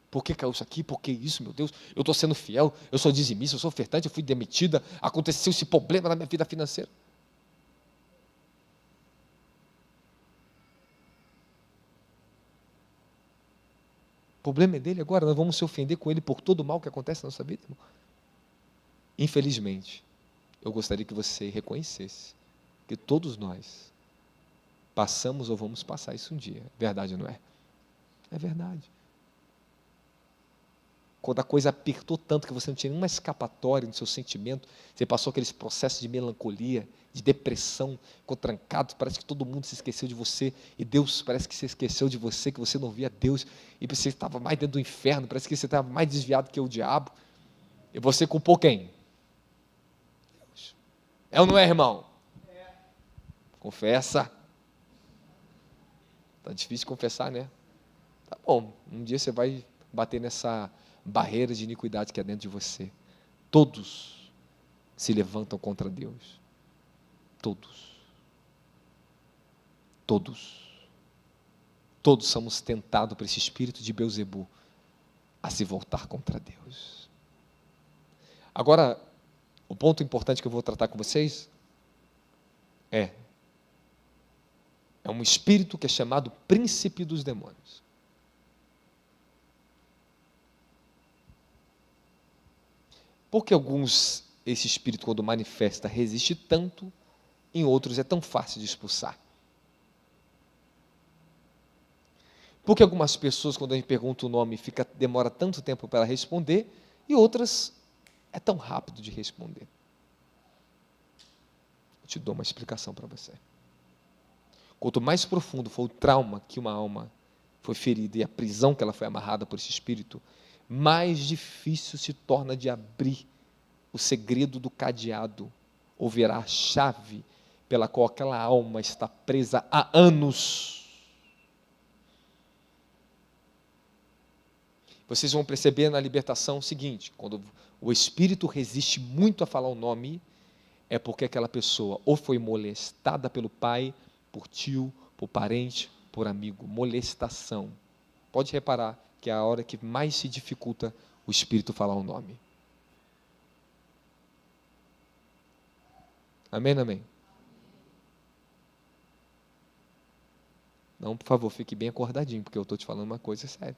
Por que caiu isso aqui? Por que isso, meu Deus? Eu estou sendo fiel, eu sou dizimista, eu sou ofertante, eu fui demitida, aconteceu esse problema na minha vida financeira. O problema é dele agora, nós vamos se ofender com ele por todo o mal que acontece na nossa vida, irmão. Infelizmente, eu gostaria que você reconhecesse que todos nós passamos ou vamos passar isso um dia. Verdade ou não é? É verdade. Quando a coisa apertou tanto que você não tinha nenhuma escapatória no seu sentimento, você passou aqueles processos de melancolia, de depressão, ficou trancado, parece que todo mundo se esqueceu de você, e Deus parece que se esqueceu de você, que você não via Deus, e você estava mais dentro do inferno, parece que você estava mais desviado que o diabo, e você culpou quem? Deus. É ou não é, irmão? É. Confessa. Está difícil confessar, né? Tá bom, um dia você vai bater nessa barreira de iniquidade que é dentro de você. Todos se levantam contra Deus. Todos. Todos. Todos somos tentados por esse espírito de Beelzebu a se voltar contra Deus. Agora, o ponto importante que eu vou tratar com vocês é um espírito que é chamado príncipe dos demônios. Porque esse espírito, quando manifesta, resiste tanto, em outros é tão fácil de expulsar. Porque algumas pessoas, quando a gente pergunta o nome, demora tanto tempo para responder, e outras é tão rápido de responder. Eu te dou uma explicação para você. Quanto mais profundo for o trauma que uma alma foi ferida e a prisão que ela foi amarrada por esse espírito, mais difícil se torna de abrir o segredo do cadeado, ou virar a chave pela qual aquela alma está presa há anos. Vocês vão perceber na libertação o seguinte: quando o espírito resiste muito a falar o nome, é porque aquela pessoa ou foi molestada pelo pai, por tio, por parente, por amigo. Molestação. Pode reparar que é a hora que mais se dificulta o espírito falar o nome. Amém, amém? Não, por favor, fique bem acordadinho, porque eu estou te falando uma coisa séria.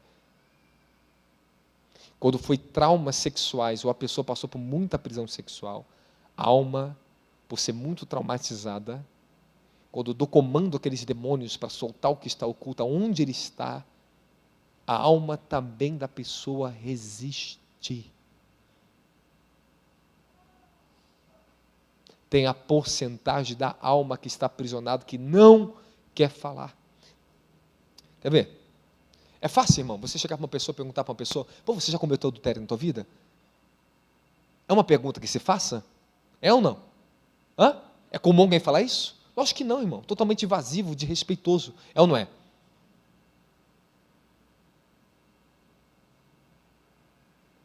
Quando foi traumas sexuais, ou a pessoa passou por muita prisão sexual, a alma, por ser muito traumatizada, quando eu dou comando àqueles demônios para soltar o que está oculto, aonde ele está, a alma também da pessoa resiste. Tem a porcentagem da alma que está aprisionada, que não quer falar. Quer ver? É fácil, irmão, você chegar para uma pessoa e perguntar para uma pessoa: pô, você já cometeu adultério na tua vida? É uma pergunta que se faça? É ou não? Hã? É comum alguém falar isso? Lógico que não, irmão. Totalmente invasivo, desrespeitoso. É ou não é?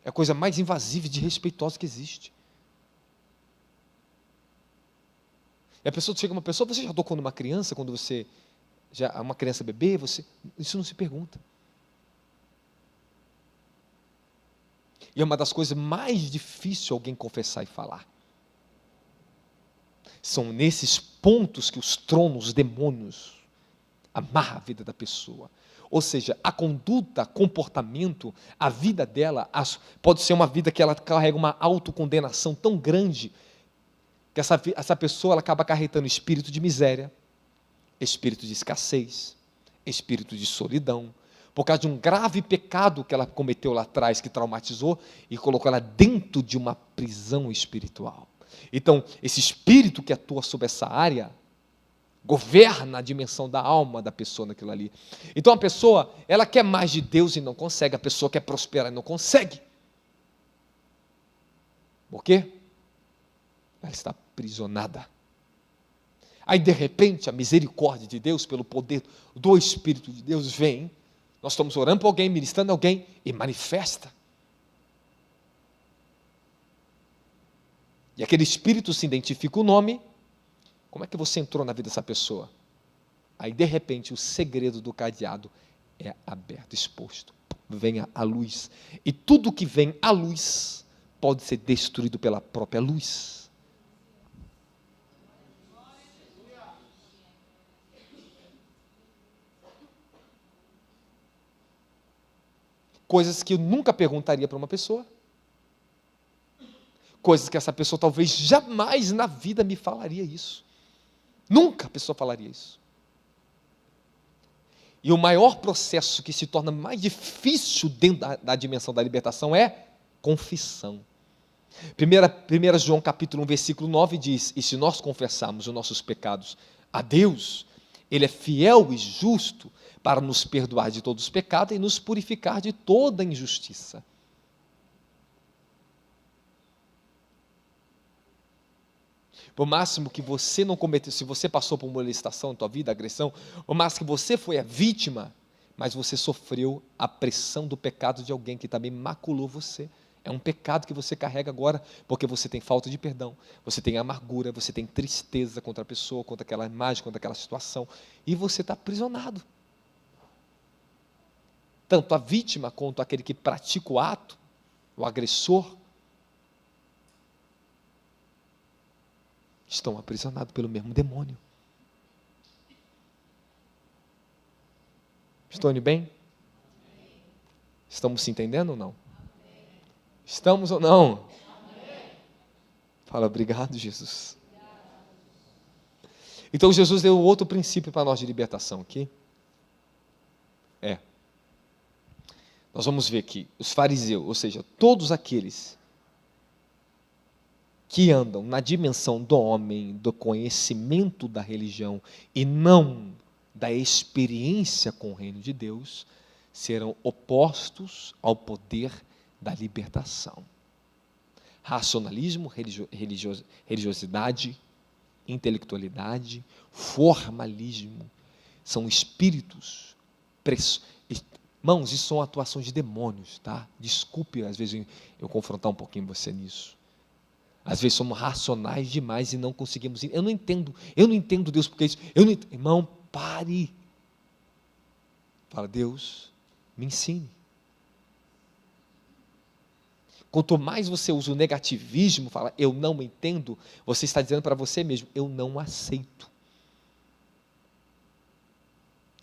É a coisa mais invasiva e desrespeitosa que existe. E a pessoa chega uma pessoa: você já tocou numa criança quando você já é uma criança bebê? Isso não se pergunta. E é uma das coisas mais difíceis alguém confessar e falar. São nesses pontos que os tronos, os demônios, amarram a vida da pessoa. Ou seja, a conduta, comportamento, a vida dela pode ser uma vida que ela carrega uma autocondenação tão grande que essa pessoa ela acaba acarretando espírito de miséria, espírito de escassez, espírito de solidão, por causa de um grave pecado que ela cometeu lá atrás, que traumatizou e colocou ela dentro de uma prisão espiritual. Então, esse espírito que atua sobre essa área governa a dimensão da alma da pessoa naquilo ali. Então, a pessoa, ela quer mais de Deus e não consegue, a pessoa quer prosperar e não consegue. Por quê? Ela está aprisionada. Aí, de repente, a misericórdia de Deus, pelo poder do Espírito de Deus, vem. Nós estamos orando por alguém, ministrando alguém, e manifesta. E aquele espírito se identifica o nome. Como é que você entrou na vida dessa pessoa? Aí, de repente, o segredo do cadeado é aberto, exposto. Vem a luz. E tudo que vem à luz pode ser destruído pela própria luz. Coisas que eu nunca perguntaria para uma pessoa. Coisas que essa pessoa talvez jamais na vida me falaria isso. Nunca a pessoa falaria isso. E o maior processo que se torna mais difícil dentro da dimensão da libertação é confissão. 1 João capítulo 1, versículo 9 diz: e se nós confessarmos os nossos pecados a Deus, Ele é fiel e justo para nos perdoar de todos os pecados e nos purificar de toda injustiça. Por máximo que você não cometeu, se você passou por molestação na tua vida, agressão, por máximo que você foi a vítima, mas você sofreu a pressão do pecado de alguém que também maculou você. É um pecado que você carrega agora, porque você tem falta de perdão, você tem amargura, você tem tristeza contra a pessoa, contra aquela imagem, contra aquela situação, e você está aprisionado. Tanto a vítima quanto aquele que pratica o ato, o agressor, estão aprisionados pelo mesmo demônio. Estou indo bem? Estamos se entendendo ou não? Estamos ou não? Fala, obrigado, Jesus. Então, Jesus deu outro princípio para nós de libertação aqui. Nós vamos ver que os fariseus, ou seja, todos aqueles que andam na dimensão do homem, do conhecimento da religião e não da experiência com o reino de Deus, serão opostos ao poder da libertação. Racionalismo, religiosidade, intelectualidade, formalismo, são espíritos. Irmãos, isso são atuações de demônios, tá? Desculpe, às vezes, eu confrontar um pouquinho você nisso. Às vezes somos racionais demais e não conseguimos. Eu não entendo Deus porque isso. Irmão, pare. Fala, Deus, me ensine. Quanto mais você usa o negativismo, fala, eu não entendo, você está dizendo para você mesmo, eu não aceito.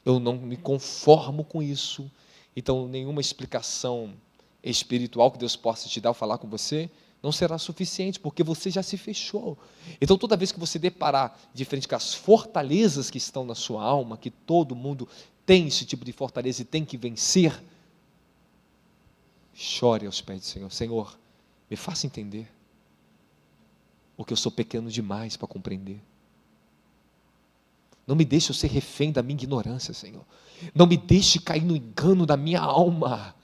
Eu não me conformo com isso. Então, nenhuma explicação espiritual que Deus possa te dar ou falar com você não será suficiente, porque você já se fechou. Então, toda vez que você deparar de frente com as fortalezas que estão na sua alma, que todo mundo tem esse tipo de fortaleza e tem que vencer, chore aos pés do Senhor. Senhor, me faça entender, porque eu sou pequeno demais para compreender. Não me deixe eu ser refém da minha ignorância, Senhor. Não me deixe cair no engano da minha alma.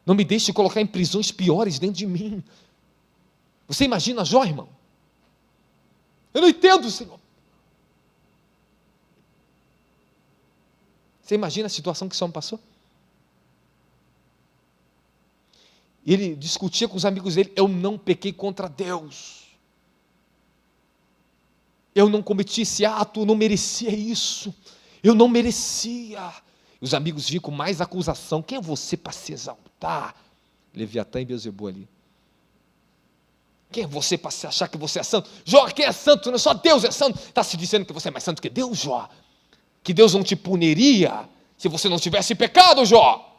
Não me deixe colocar em prisões piores dentro de mim. Você imagina Jó, irmão? Eu não entendo, Senhor. Você imagina a situação que esse homem passou? E ele discutia com os amigos dele, eu não pequei contra Deus. Eu não cometi esse ato, eu não merecia isso. Eu não merecia. Os amigos vinham com mais acusação. Quem é você para se exaltar? Leviatã e Beelzebul ali. Quem é você para se achar que você é santo? Jó, quem é santo? Não é só Deus é santo. Está se dizendo que você é mais santo que Deus, Jó? Que Deus não te puniria se você não tivesse pecado, Jó?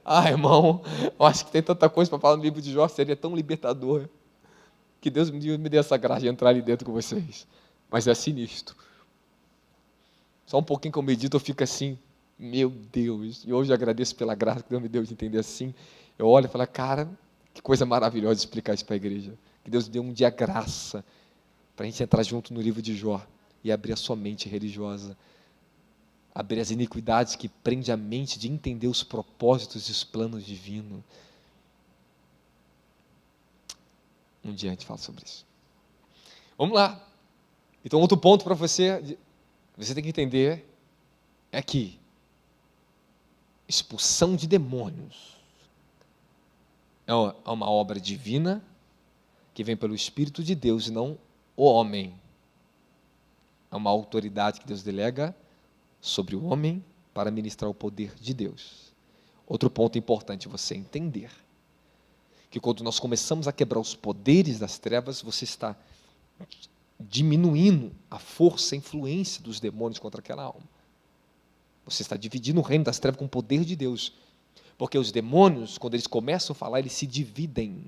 Ah, irmão, eu acho que tem tanta coisa para falar no livro de Jó, seria tão libertador. Que Deus me dê essa graça de entrar ali dentro com vocês. Mas é sinistro. Só um pouquinho que eu medito, eu fico assim, meu Deus. E hoje eu agradeço pela graça que Deus me deu de entender assim. Eu olho e falo, cara, que coisa maravilhosa explicar isso para a igreja. Que Deus deu um dia graça para a gente entrar junto no livro de Jó e abrir a sua mente religiosa. Abrir as iniquidades que prende a mente de entender os propósitos e os planos divinos. Um dia a gente fala sobre isso. Vamos lá. Então, outro ponto para você tem que entender é que expulsão de demônios é uma obra divina que vem pelo Espírito de Deus e não o homem. É uma autoridade que Deus delega sobre o homem para ministrar o poder de Deus. Outro ponto importante você entender que quando nós começamos a quebrar os poderes das trevas, você está diminuindo a força, a influência dos demônios contra aquela alma. Você está dividindo o reino das trevas com o poder de Deus. Porque os demônios, quando eles começam a falar, eles se dividem.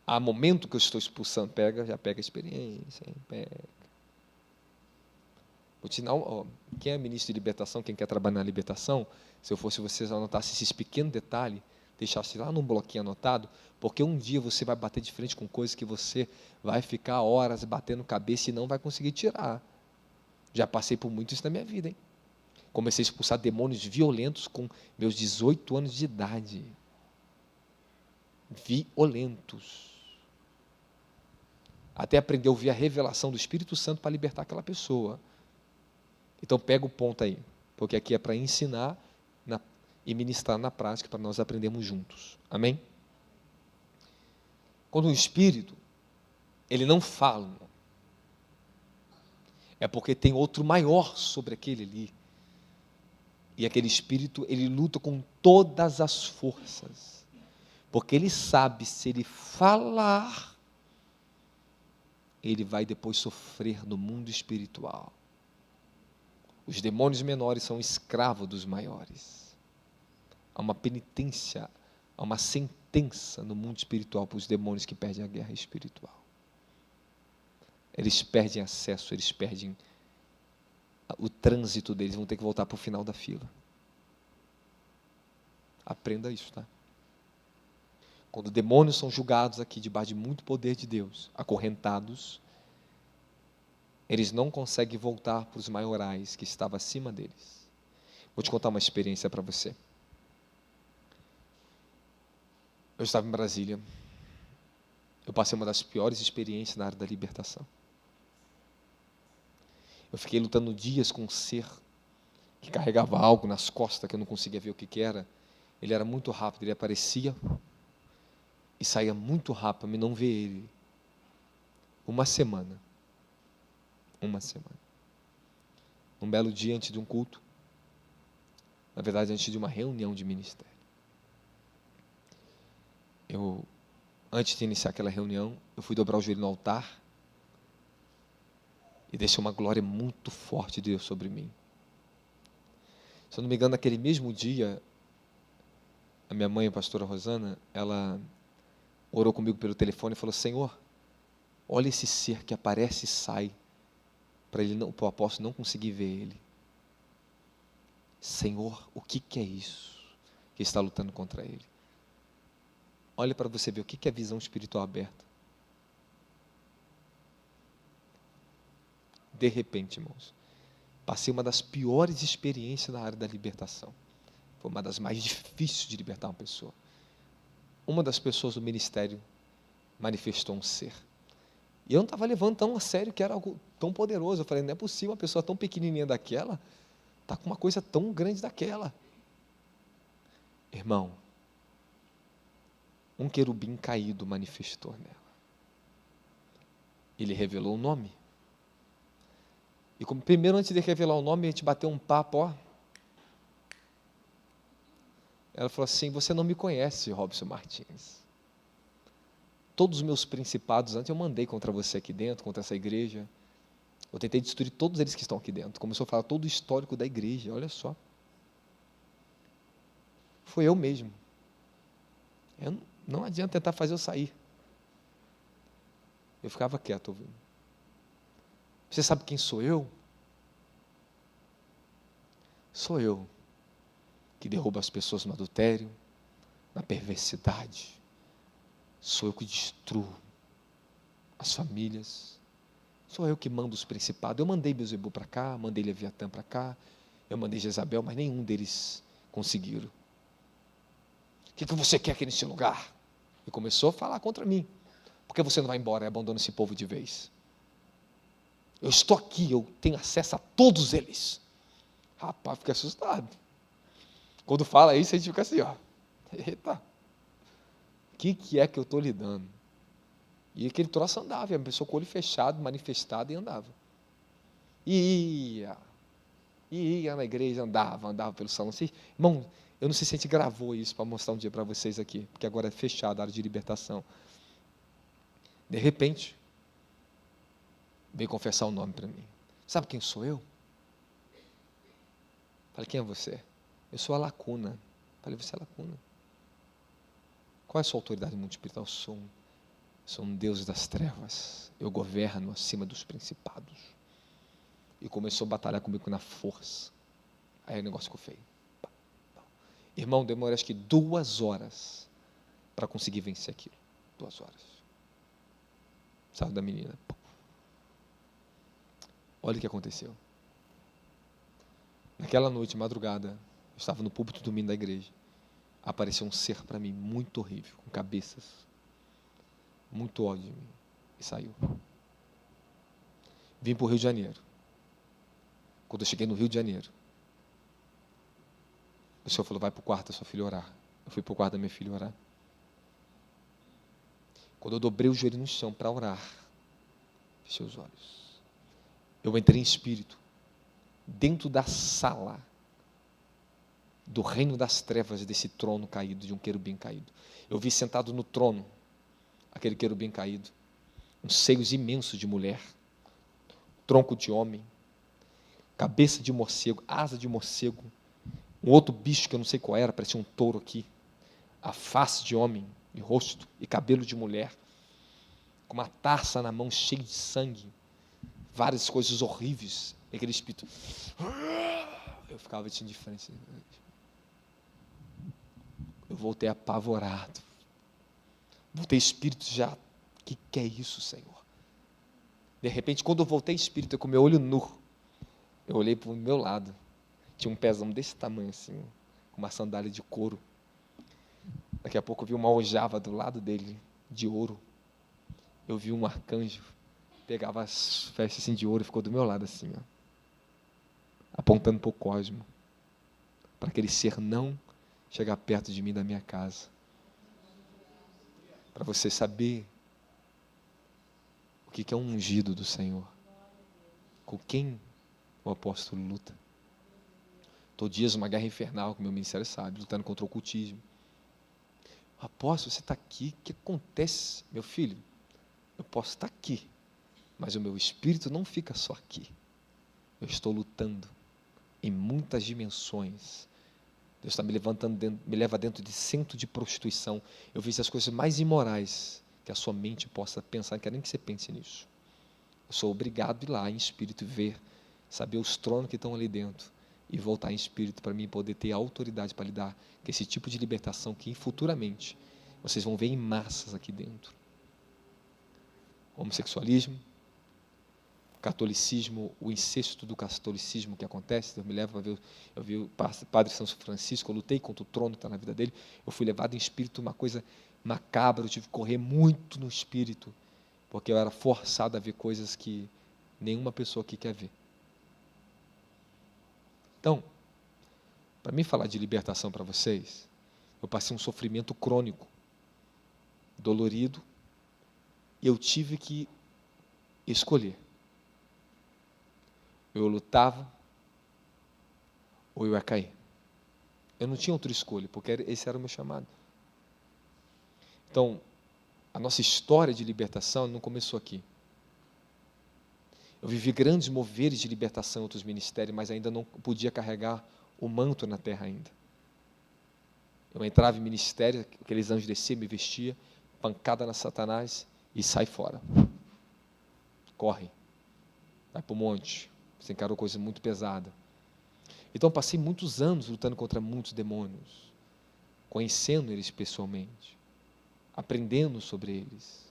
Há momento que eu estou expulsando, já pega a experiência, pega. Vou te dar, quem é ministro de libertação, quem quer trabalhar na libertação, se eu fosse vocês, anotasse esses pequenos detalhes, deixasse lá num bloquinho anotado, porque um dia você vai bater de frente com coisas que você vai ficar horas batendo cabeça e não vai conseguir tirar. Já passei por muito isso na minha vida, hein? Comecei a expulsar demônios violentos com meus 18 anos de idade. Violentos. Até aprender a ouvir a revelação do Espírito Santo para libertar aquela pessoa. Então pega o ponto aí, porque aqui é para ensinar e ministrar na prática para nós aprendermos juntos. Amém? Quando o Espírito, ele não fala, é porque tem outro maior sobre aquele ali. E aquele Espírito, ele luta com todas as forças, porque ele sabe, se ele falar, ele vai depois sofrer no mundo espiritual. Os demônios menores são escravos dos maiores. Há uma penitência, há uma sentença no mundo espiritual para os demônios que perdem a guerra espiritual. Eles perdem acesso, eles perdem o trânsito deles, vão ter que voltar para o final da fila. Aprenda isso, tá? Quando demônios são julgados aqui debaixo de muito poder de Deus, acorrentados, eles não conseguem voltar para os maiorais que estavam acima deles. Vou te contar uma experiência para você. Eu estava em Brasília. Eu passei uma das piores experiências na área da libertação. Eu fiquei lutando dias com um ser que carregava algo nas costas que eu não conseguia ver o que era. Ele era muito rápido, ele aparecia e saía muito rápido para mim não ver ele. Uma semana. Um belo dia antes de um culto, na verdade antes de uma reunião de ministério. Antes de iniciar aquela reunião, eu fui dobrar o joelho no altar e deixei uma glória muito forte de Deus sobre mim. Se eu não me engano, naquele mesmo dia, a minha mãe, a pastora Rosana, ela orou comigo pelo telefone e falou: Senhor, olha esse ser que aparece e sai, para o apóstolo não conseguir ver ele. Senhor, o que é isso que está lutando contra ele? Olha para você ver o que é visão espiritual aberta. De repente, irmãos, passei uma das piores experiências na área da libertação. Foi uma das mais difíceis de libertar uma pessoa. Uma das pessoas do ministério manifestou um ser. E eu não estava levando tão a sério que era algo tão poderoso. Eu falei, não é possível uma pessoa tão pequenininha daquela está com uma coisa tão grande daquela. Irmão, um querubim caído manifestou nela. Ele revelou o nome. E como primeiro, antes de revelar o nome, a gente bateu um papo, ó. Ela falou assim: você não me conhece, Robson Martins. Todos os meus principados antes eu mandei contra você aqui dentro, contra essa igreja. Eu tentei destruir todos eles que estão aqui dentro. Começou a falar todo o histórico da igreja, olha só. Foi eu mesmo. Não adianta tentar fazer eu sair. Eu ficava quieto ouvindo. Você sabe quem sou eu? Sou eu que derruba as pessoas no adultério, na perversidade. Sou eu que destruo as famílias. Sou eu que mando os principados. Eu mandei Beelzebul para cá, mandei Leviatã para cá, eu mandei Jezabel, mas nenhum deles conseguiram. O que você quer aqui nesse lugar? E começou a falar contra mim. Por que você não vai embora e abandona esse povo de vez? Eu estou aqui, eu tenho acesso a todos eles. Rapaz, fiquei assustado. Quando fala isso, a gente fica assim, ó. Eita. O que é que eu estou lidando? E aquele troço andava, a pessoa com o olho fechado, manifestada e andava. E ia na igreja, andava pelo salão. Assim, irmão, eu não sei se a gente gravou isso para mostrar um dia para vocês aqui, porque agora é fechado a área de libertação. De repente, veio confessar o nome para mim. Sabe quem sou eu? Falei, quem é você? Eu sou a Lacuna. Falei, você é a Lacuna. Qual é a sua autoridade no mundo espiritual? Sou um Deus das trevas. Eu governo acima dos principados. E começou a batalhar comigo na força. Aí o negócio ficou feio. Irmão, demorei acho que 2 horas para conseguir vencer aquilo. 2 horas. Saiu da menina. Olha o que aconteceu. Naquela noite, madrugada, eu estava no púlpito domingo da igreja. Apareceu um ser para mim muito horrível, com cabeças, muito ódio de mim, e saiu. Vim para o Rio de Janeiro. Quando eu cheguei no Rio de Janeiro, o Senhor falou, vai para o quarto da sua filha orar. Eu fui para o quarto da minha filha orar. Quando eu dobrei o joelho no chão para orar, fechei os olhos. Eu entrei em espírito, dentro da sala, do reino das trevas, desse trono caído, de um querubim caído. Eu vi sentado no trono, aquele querubim caído, uns seios imensos de mulher, tronco de homem, cabeça de morcego, asa de morcego, um outro bicho que eu não sei qual era, parecia um touro aqui, a face de homem, e rosto, e cabelo de mulher, com uma taça na mão cheia de sangue, várias coisas horríveis, e aquele espírito, eu ficava assim de frente. voltei apavorado. Voltei espírito já. O que é isso, Senhor? De repente, quando eu voltei espírito, com meu olho nu, eu olhei para o meu lado. Tinha um pezão desse tamanho assim, com uma sandália de couro. Daqui a pouco eu vi uma aljava do lado dele, de ouro. Eu vi um arcanjo, pegava as festas assim de ouro e ficou do meu lado assim, ó, apontando para o cosmo, para aquele ser não chegar perto de mim, da minha casa. Para você saber o que é um ungido do Senhor, com quem o apóstolo luta. Todo dia uma guerra infernal, que meu ministério sabe, lutando contra o ocultismo. Apóstolo, você está aqui, o que acontece? Meu filho, eu posso estar aqui, mas o meu espírito não fica só aqui. Eu estou lutando em muitas dimensões. Deus está me levantando, me leva dentro de centro de prostituição. Eu vejo as coisas mais imorais que a sua mente possa pensar, não quero nem que você pense nisso. Eu sou obrigado a ir lá em espírito e ver, saber os tronos que estão ali dentro, e voltar em espírito para mim poder ter autoridade para lidar com esse tipo de libertação que futuramente vocês vão ver em massas aqui dentro. Homossexualismo, catolicismo, o incesto do catolicismo que acontece. Deus me leva a ver, eu vi o padre São Francisco, eu lutei contra o trono que está na vida dele, eu fui levado em espírito, uma coisa macabra, eu tive que correr muito no espírito, porque eu era forçado a ver coisas que nenhuma pessoa aqui quer ver. Então, para mim falar de libertação para vocês, eu passei um sofrimento crônico, dolorido, e eu tive que escolher. Eu lutava ou eu ia cair. Eu não tinha outra escolha, porque esse era o meu chamado. Então, a nossa história de libertação não começou aqui. Eu vivi grandes moveres de libertação em outros ministérios, mas ainda não podia carregar o manto na terra ainda. Eu entrava em ministério, aqueles anjos desciam, me vestia, pancada na Satanás e sai fora. Corre. Vai para o monte. Você encarou coisa muito pesada. Então, passei muitos anos lutando contra muitos demônios, conhecendo eles pessoalmente, aprendendo sobre eles,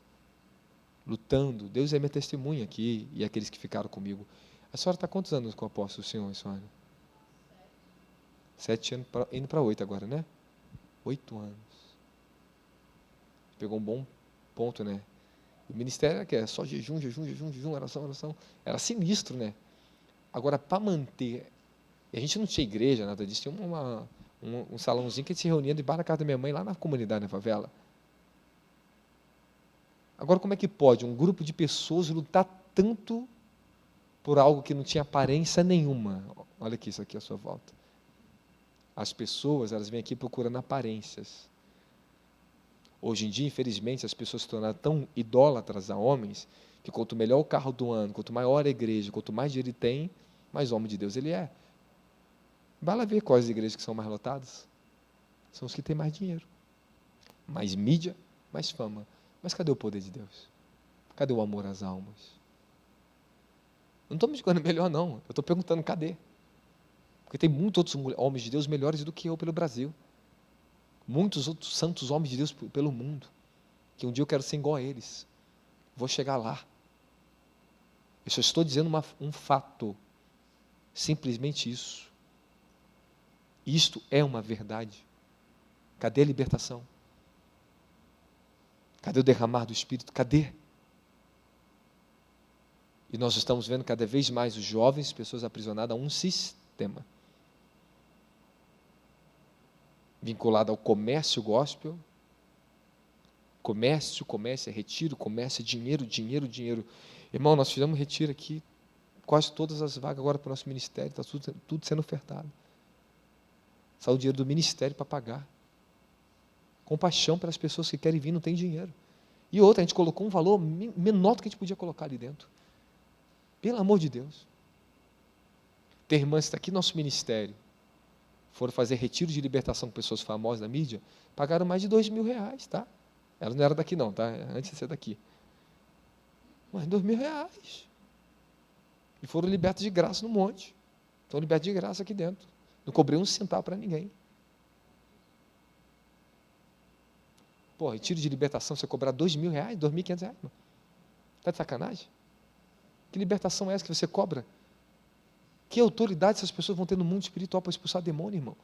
lutando. Deus é minha testemunha aqui e aqueles que ficaram comigo. A senhora está quantos anos com o apóstolo Senhor, senhora? 7 anos, indo para 8 agora, né? 8 anos. Pegou um bom ponto, né? O ministério era que é só jejum, oração. Era sinistro, né? Agora, para manter... E a gente não tinha igreja, nada disso. Tinha um salãozinho que a gente se reunia debaixo da casa da minha mãe, lá na comunidade, na favela. Agora, como é que pode um grupo de pessoas lutar tanto por algo que não tinha aparência nenhuma? Olha aqui, isso aqui à sua volta. As pessoas, elas vêm aqui procurando aparências. Hoje em dia, infelizmente, as pessoas se tornaram tão idólatras a homens, que quanto melhor o carro do ano, quanto maior a igreja, quanto mais dinheiro ele tem, mais homem de Deus ele é. Vai lá ver quais igrejas que são mais lotadas. São os que têm mais dinheiro. Mais mídia, mais fama. Mas cadê o poder de Deus? Cadê o amor às almas? Eu não estou me julgando melhor, não. Eu estou perguntando, cadê? Porque tem muitos outros homens de Deus melhores do que eu pelo Brasil. Muitos outros santos homens de Deus pelo mundo. Que um dia eu quero ser igual a eles. Vou chegar lá. Eu só estou dizendo um fato. Simplesmente isso. Isto é uma verdade. Cadê a libertação? Cadê o derramar do Espírito? Cadê? E nós estamos vendo cada vez mais os jovens, pessoas aprisionadas a um sistema. Vinculado ao comércio gospel. Comércio, retiro, comércio, dinheiro. Irmão, nós fizemos retiro aqui, quase todas as vagas agora para o nosso ministério, está tudo sendo ofertado. Saiu o dinheiro do ministério para pagar. Compaixão pelas pessoas que querem vir, não tem dinheiro. E outra, a gente colocou um valor menor do que a gente podia colocar ali dentro. Pelo amor de Deus. Tem irmãs que está aqui no nosso ministério, foram fazer retiro de libertação com pessoas famosas da mídia, pagaram mais de R$2.000, tá? Ela não era daqui não, tá? Antes de ser daqui. Mas R$2.000. E foram libertos de graça no monte. Estão libertos de graça aqui dentro. Não cobrei um centavo para ninguém. Pô, retiro de libertação, você cobrar R$2.000, R$2.500, mano. Está de sacanagem? Que libertação é essa que você cobra? Que autoridade essas pessoas vão ter no mundo espiritual para expulsar demônio, irmão?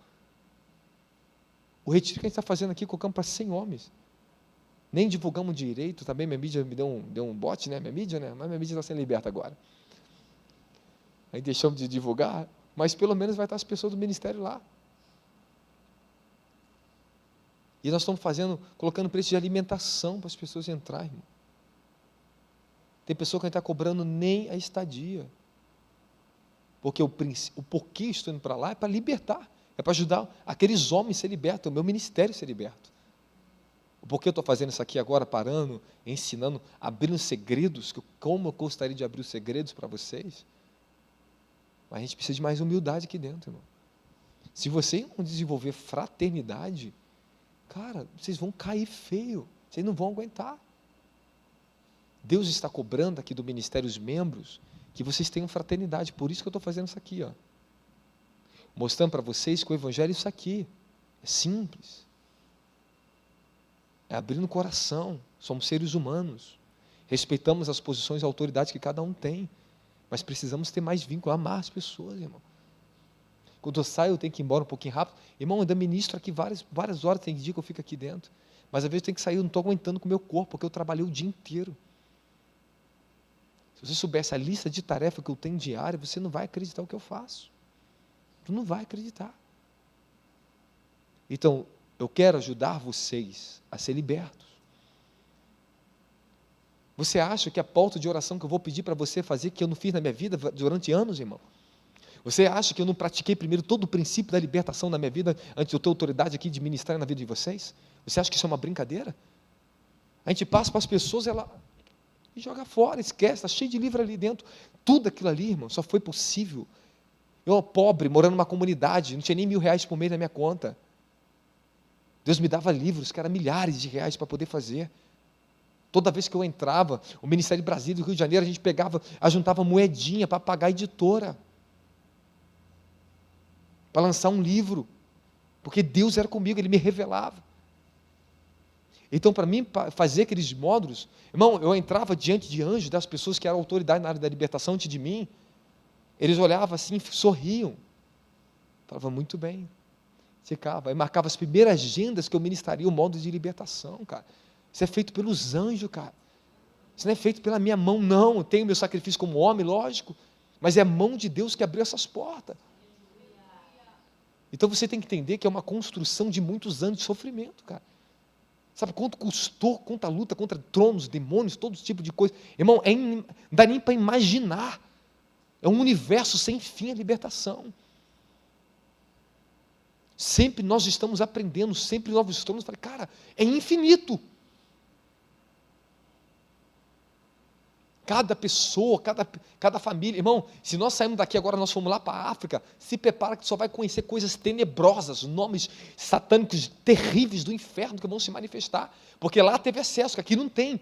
O retiro que a gente está fazendo aqui, colocamos para 100 homens. Nem divulgamos direito, também minha mídia me deu um bote, né? Minha mídia, né? Mas minha mídia está sendo liberta agora. Aí deixamos de divulgar, mas pelo menos vai estar as pessoas do ministério lá. E nós estamos colocando preço de alimentação para as pessoas entrarem, irmão. Tem pessoa que a gente está cobrando nem a estadia. Porque o porquê estou indo para lá é para libertar, é para ajudar aqueles homens a ser libertos, o meu ministério a ser liberto. O porquê eu estou fazendo isso aqui agora, parando, ensinando, abrindo segredos, como eu gostaria de abrir os segredos para vocês. Mas a gente precisa de mais humildade aqui dentro, irmão. Se vocês não desenvolver fraternidade, cara, vocês vão cair feio, vocês não vão aguentar. Deus está cobrando aqui do ministério os membros que vocês tenham fraternidade, por isso que eu estou fazendo isso aqui, ó. Mostrando para vocês que o Evangelho é isso aqui, é simples, é abrindo o coração, somos seres humanos, respeitamos as posições e autoridades que cada um tem, mas precisamos ter mais vínculo, amar as pessoas, irmão. Quando eu saio, eu tenho que ir embora um pouquinho rápido, irmão, eu ainda ministro aqui várias horas, tem dia que eu fico aqui dentro, mas às vezes eu tenho que sair, eu não estou aguentando com o meu corpo, porque eu trabalhei o dia inteiro. Se você soubesse a lista de tarefa que eu tenho diária, você não vai acreditar o que eu faço. Tu não vai acreditar. Então, eu quero ajudar vocês a ser libertos. Você acha que a pauta de oração que eu vou pedir para você fazer, que eu não fiz na minha vida durante anos, irmão? Você acha que eu não pratiquei primeiro todo o princípio da libertação na minha vida, antes de eu ter autoridade aqui de ministrar na vida de vocês? Você acha que isso é uma brincadeira? A gente passa para as pessoas, e joga fora, esquece, está cheio de livro ali dentro. Tudo aquilo ali, irmão, só foi possível. Eu, pobre, morando numa comunidade, não tinha nem R$1.000 por mês na minha conta. Deus me dava livros, que eram milhares de reais para poder fazer. Toda vez que eu entrava, o Ministério de Brasília, do Rio de Janeiro, a gente ajuntava moedinha para pagar a editora, para lançar um livro, porque Deus era comigo, Ele me revelava. Então, para mim, fazer aqueles módulos, irmão, eu entrava diante de anjos, das pessoas que eram autoridade na área da libertação antes de mim, eles olhavam assim, sorriam, falavam, muito bem, ficava, aí marcava as primeiras agendas que eu ministraria o módulo de libertação, cara. Isso é feito pelos anjos, cara. Isso não é feito pela minha mão, não. Eu tenho meu sacrifício como homem, lógico, mas é a mão de Deus que abriu essas portas. Então você tem que entender que é uma construção de muitos anos de sofrimento, cara. Sabe quanto custou, quanta luta contra tronos, demônios, todo tipo de coisa. Irmão, não dá nem para imaginar. É um universo sem fim a libertação. Sempre nós estamos aprendendo, sempre nós estamos falando, cara, é infinito. Cada pessoa, cada família, irmão, se nós sairmos daqui agora, nós fomos lá para a África, se prepara que só vai conhecer coisas tenebrosas, nomes satânicos terríveis do inferno que vão se manifestar, porque lá teve acesso, que aqui não tem.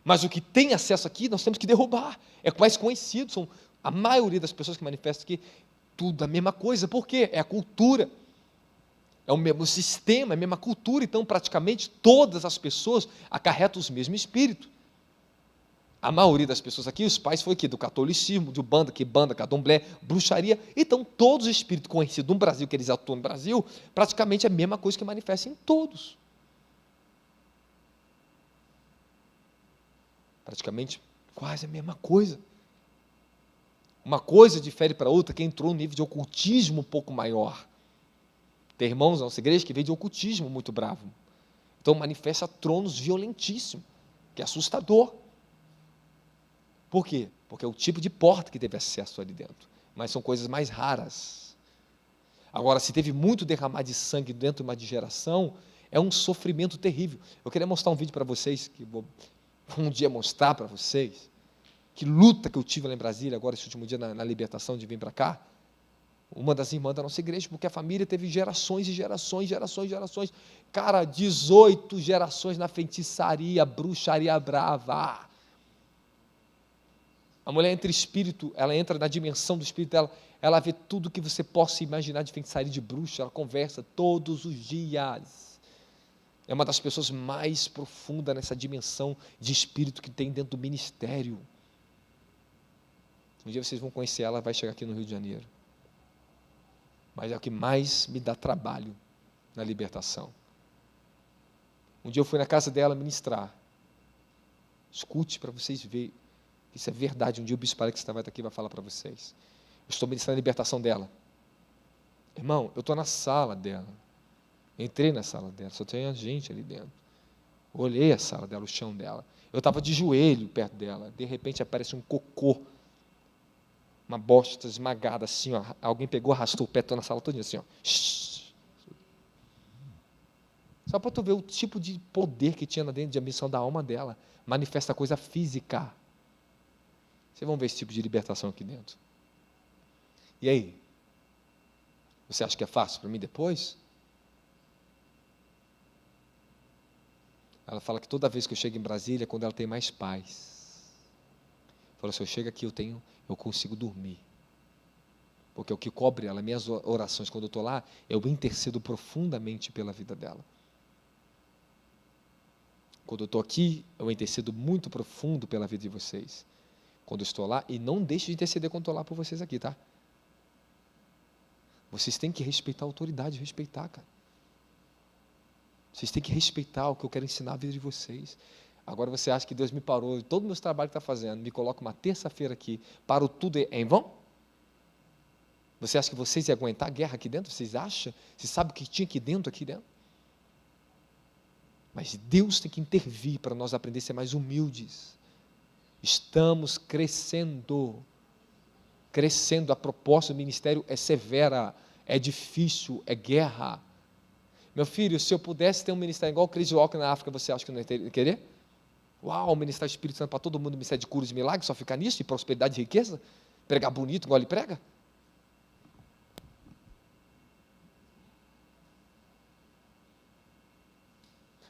Mas o que tem acesso aqui, nós temos que derrubar. É mais conhecido, a maioria das pessoas que manifestam aqui, tudo a mesma coisa. Por quê? É a cultura, é o mesmo sistema, é a mesma cultura, então praticamente todas as pessoas acarretam os mesmos espíritos. A maioria das pessoas aqui, os pais foi aqui do catolicismo, de banda, candomblé, bruxaria. Então, todos os espíritos conhecidos no Brasil, que eles atuam no Brasil, praticamente é a mesma coisa que manifesta em todos. Praticamente, quase a mesma coisa. Uma coisa difere para outra, que entrou no nível de ocultismo um pouco maior. Tem irmãos na nossa igreja que veio de ocultismo muito bravo. Então, manifesta tronos violentíssimos, que é assustador. Por quê? Porque é o tipo de porta que teve acesso ali dentro. Mas são coisas mais raras. Agora, se teve muito derramar de sangue dentro de uma geração, é um sofrimento terrível. Eu queria mostrar um vídeo para vocês, que vou um dia mostrar para vocês, que luta que eu tive lá em Brasília, agora esse último dia na libertação de vir para cá. Uma das irmãs da nossa igreja, porque a família teve gerações e gerações. Cara, 18 gerações na feitiçaria, bruxaria brava. A mulher entra em espírito, ela entra na dimensão do espírito dela, ela vê tudo que você possa imaginar de feitiçaria de bruxa, ela conversa todos os dias. É uma das pessoas mais profundas nessa dimensão de espírito que tem dentro do ministério. Um dia vocês vão conhecer ela, vai chegar aqui no Rio de Janeiro. Mas é o que mais me dá trabalho na libertação. Um dia eu fui na casa dela ministrar. Escute para vocês verem. Isso é verdade. Um dia o bispo Alex vai estar aqui e vai falar para vocês. Eu estou ministrando a libertação dela. Irmão, eu estou na sala dela. Entrei na sala dela, só tinha gente ali dentro. Olhei a sala dela, o chão dela. Eu estava de joelho perto dela. De repente aparece um cocô. Uma bosta esmagada assim, ó. Alguém pegou, arrastou o pé, estou na sala toda assim, ó. Só para tu ver o tipo de poder que tinha dentro de ambição da alma dela. Manifesta coisa física. Vocês vão ver esse tipo de libertação aqui dentro. E aí? Você acha que é fácil para mim depois? Ela fala que toda vez que eu chego em Brasília, é quando ela tem mais paz. Falou assim, eu chego aqui, eu consigo dormir. Porque o que cobre ela, minhas orações, quando eu estou lá, eu intercedo profundamente pela vida dela. Quando eu estou aqui, eu intercedo muito profundo pela vida de vocês. Quando eu estou lá, e não deixe de interceder quando estou lá por vocês aqui, tá? Vocês têm que respeitar a autoridade, respeitar, cara. Vocês têm que respeitar o que eu quero ensinar a vida de vocês. Agora você acha que Deus me parou de todo o meu trabalho que está fazendo, me coloca uma terça-feira aqui, paro tudo em vão? Você acha que vocês iam aguentar a guerra aqui dentro? Vocês acham? Você sabe o que tinha aqui dentro? Mas Deus tem que intervir para nós aprender a ser mais humildes. Estamos crescendo. Crescendo. A proposta do ministério é severa, é difícil, é guerra. Meu filho, se eu pudesse ter um ministério igual o Chris Walker na África, você acha que eu não ia querer? Uau, ministério do Espírito Santo para todo mundo, ministério de curas e milagres, só ficar nisso, de prosperidade e riqueza? Pregar bonito, igual ele prega?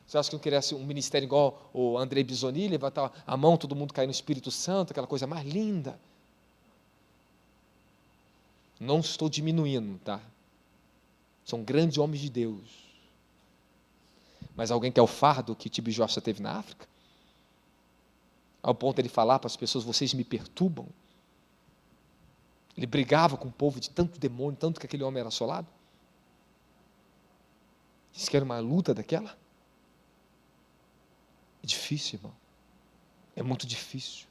Você acha que eu queria um ministério igual o André Bisoni, levantar a mão, todo mundo cair no Espírito Santo, aquela coisa mais linda? Não estou diminuindo, tá? São grandes homens de Deus. Mas alguém quer o fardo que T.B. Joshua teve na África? Ao ponto de ele falar para as pessoas, vocês me perturbam. Ele brigava com o povo de tanto demônio, tanto que aquele homem era assolado. Vocês querem uma luta daquela? É difícil, irmão. É muito difícil.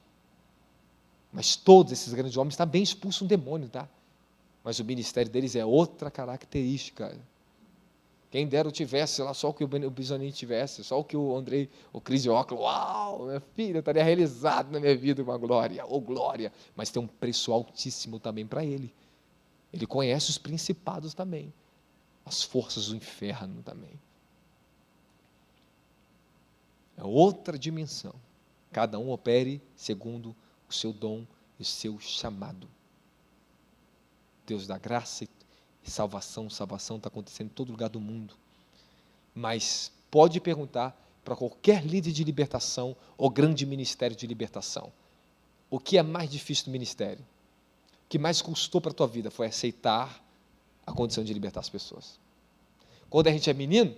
Mas todos esses grandes homens também expulsam um demônio, tá? Mas o ministério deles é outra característica. Quem dera eu tivesse lá só o que o Bisoni tivesse, só o que o Andrei, o Chris Walker, uau, minha filha, eu estaria realizado na minha vida uma glória, ou glória. Mas tem um preço altíssimo também para ele. Ele conhece os principados também, as forças do inferno também. É outra dimensão. Cada um opere segundo o seu dom e o seu chamado. Deus dá graça e salvação está acontecendo em todo lugar do mundo. Mas pode perguntar para qualquer líder de libertação ou grande ministério de libertação. O que é mais difícil do ministério? O que mais custou para a tua vida foi aceitar a condição de libertar as pessoas. Quando a gente é menino,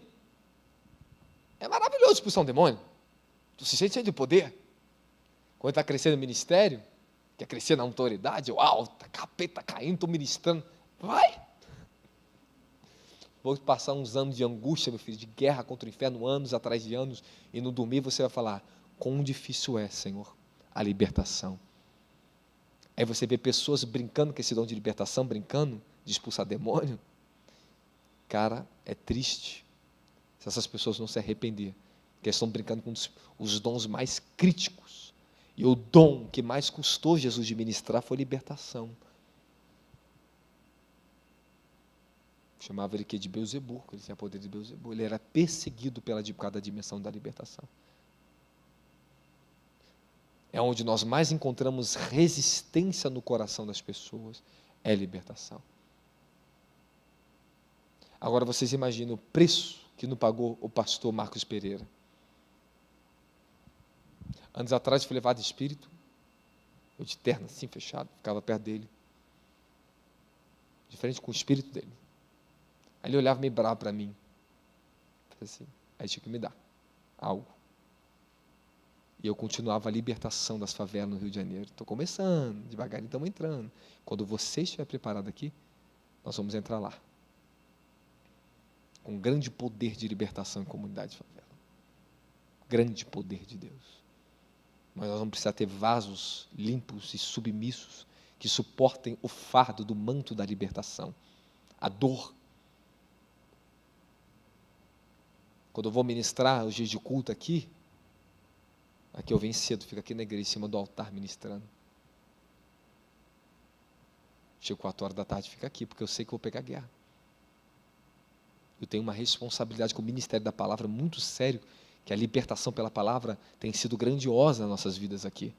é maravilhoso expulsar um demônio. Tu se sente cheio de poder. Quando está crescendo no ministério, quer crescer na autoridade, uau, tá capeta caindo, estou ministrando. Vai! Vou passar uns anos de angústia, meu filho, de guerra contra o inferno, anos atrás de anos, e no dormir você vai falar, quão difícil é, Senhor, a libertação. Aí você vê pessoas brincando com esse dom de libertação, brincando de expulsar demônio. Cara, é triste se essas pessoas não se arrepender, porque eles estão brincando com os dons mais críticos. E o dom que mais custou Jesus de ministrar foi libertação. Chamava ele de Beelzebul, ele tinha poder de Beelzebul. Ele era perseguido por causa da dimensão da libertação. É onde nós mais encontramos resistência no coração das pessoas, é libertação. Agora vocês imaginam o preço que não pagou o pastor Marcos Pereira. Anos atrás fui levado de espírito, eu de terno assim, fechado, ficava perto dele, de frente com o espírito dele. Aí ele olhava meio bravo para mim. Falei assim, Aí tinha que me dar algo. E eu continuava a libertação das favelas no Rio de Janeiro. Estou começando, devagarinho estamos entrando. Quando você estiver preparado aqui, nós vamos entrar lá. Com grande poder de libertação em comunidade de favela. Grande poder de Deus. Mas nós vamos precisar ter vasos limpos e submissos que suportem o fardo do manto da libertação. A dor. Quando eu vou ministrar os dias de culto aqui eu venho cedo, fico aqui na igreja, em cima do altar ministrando. Chego 4 horas da tarde, fico aqui, porque eu sei que vou pegar guerra. Eu tenho uma responsabilidade com o ministério da palavra muito sério, que a libertação pela palavra tem sido grandiosa nas nossas vidas aqui.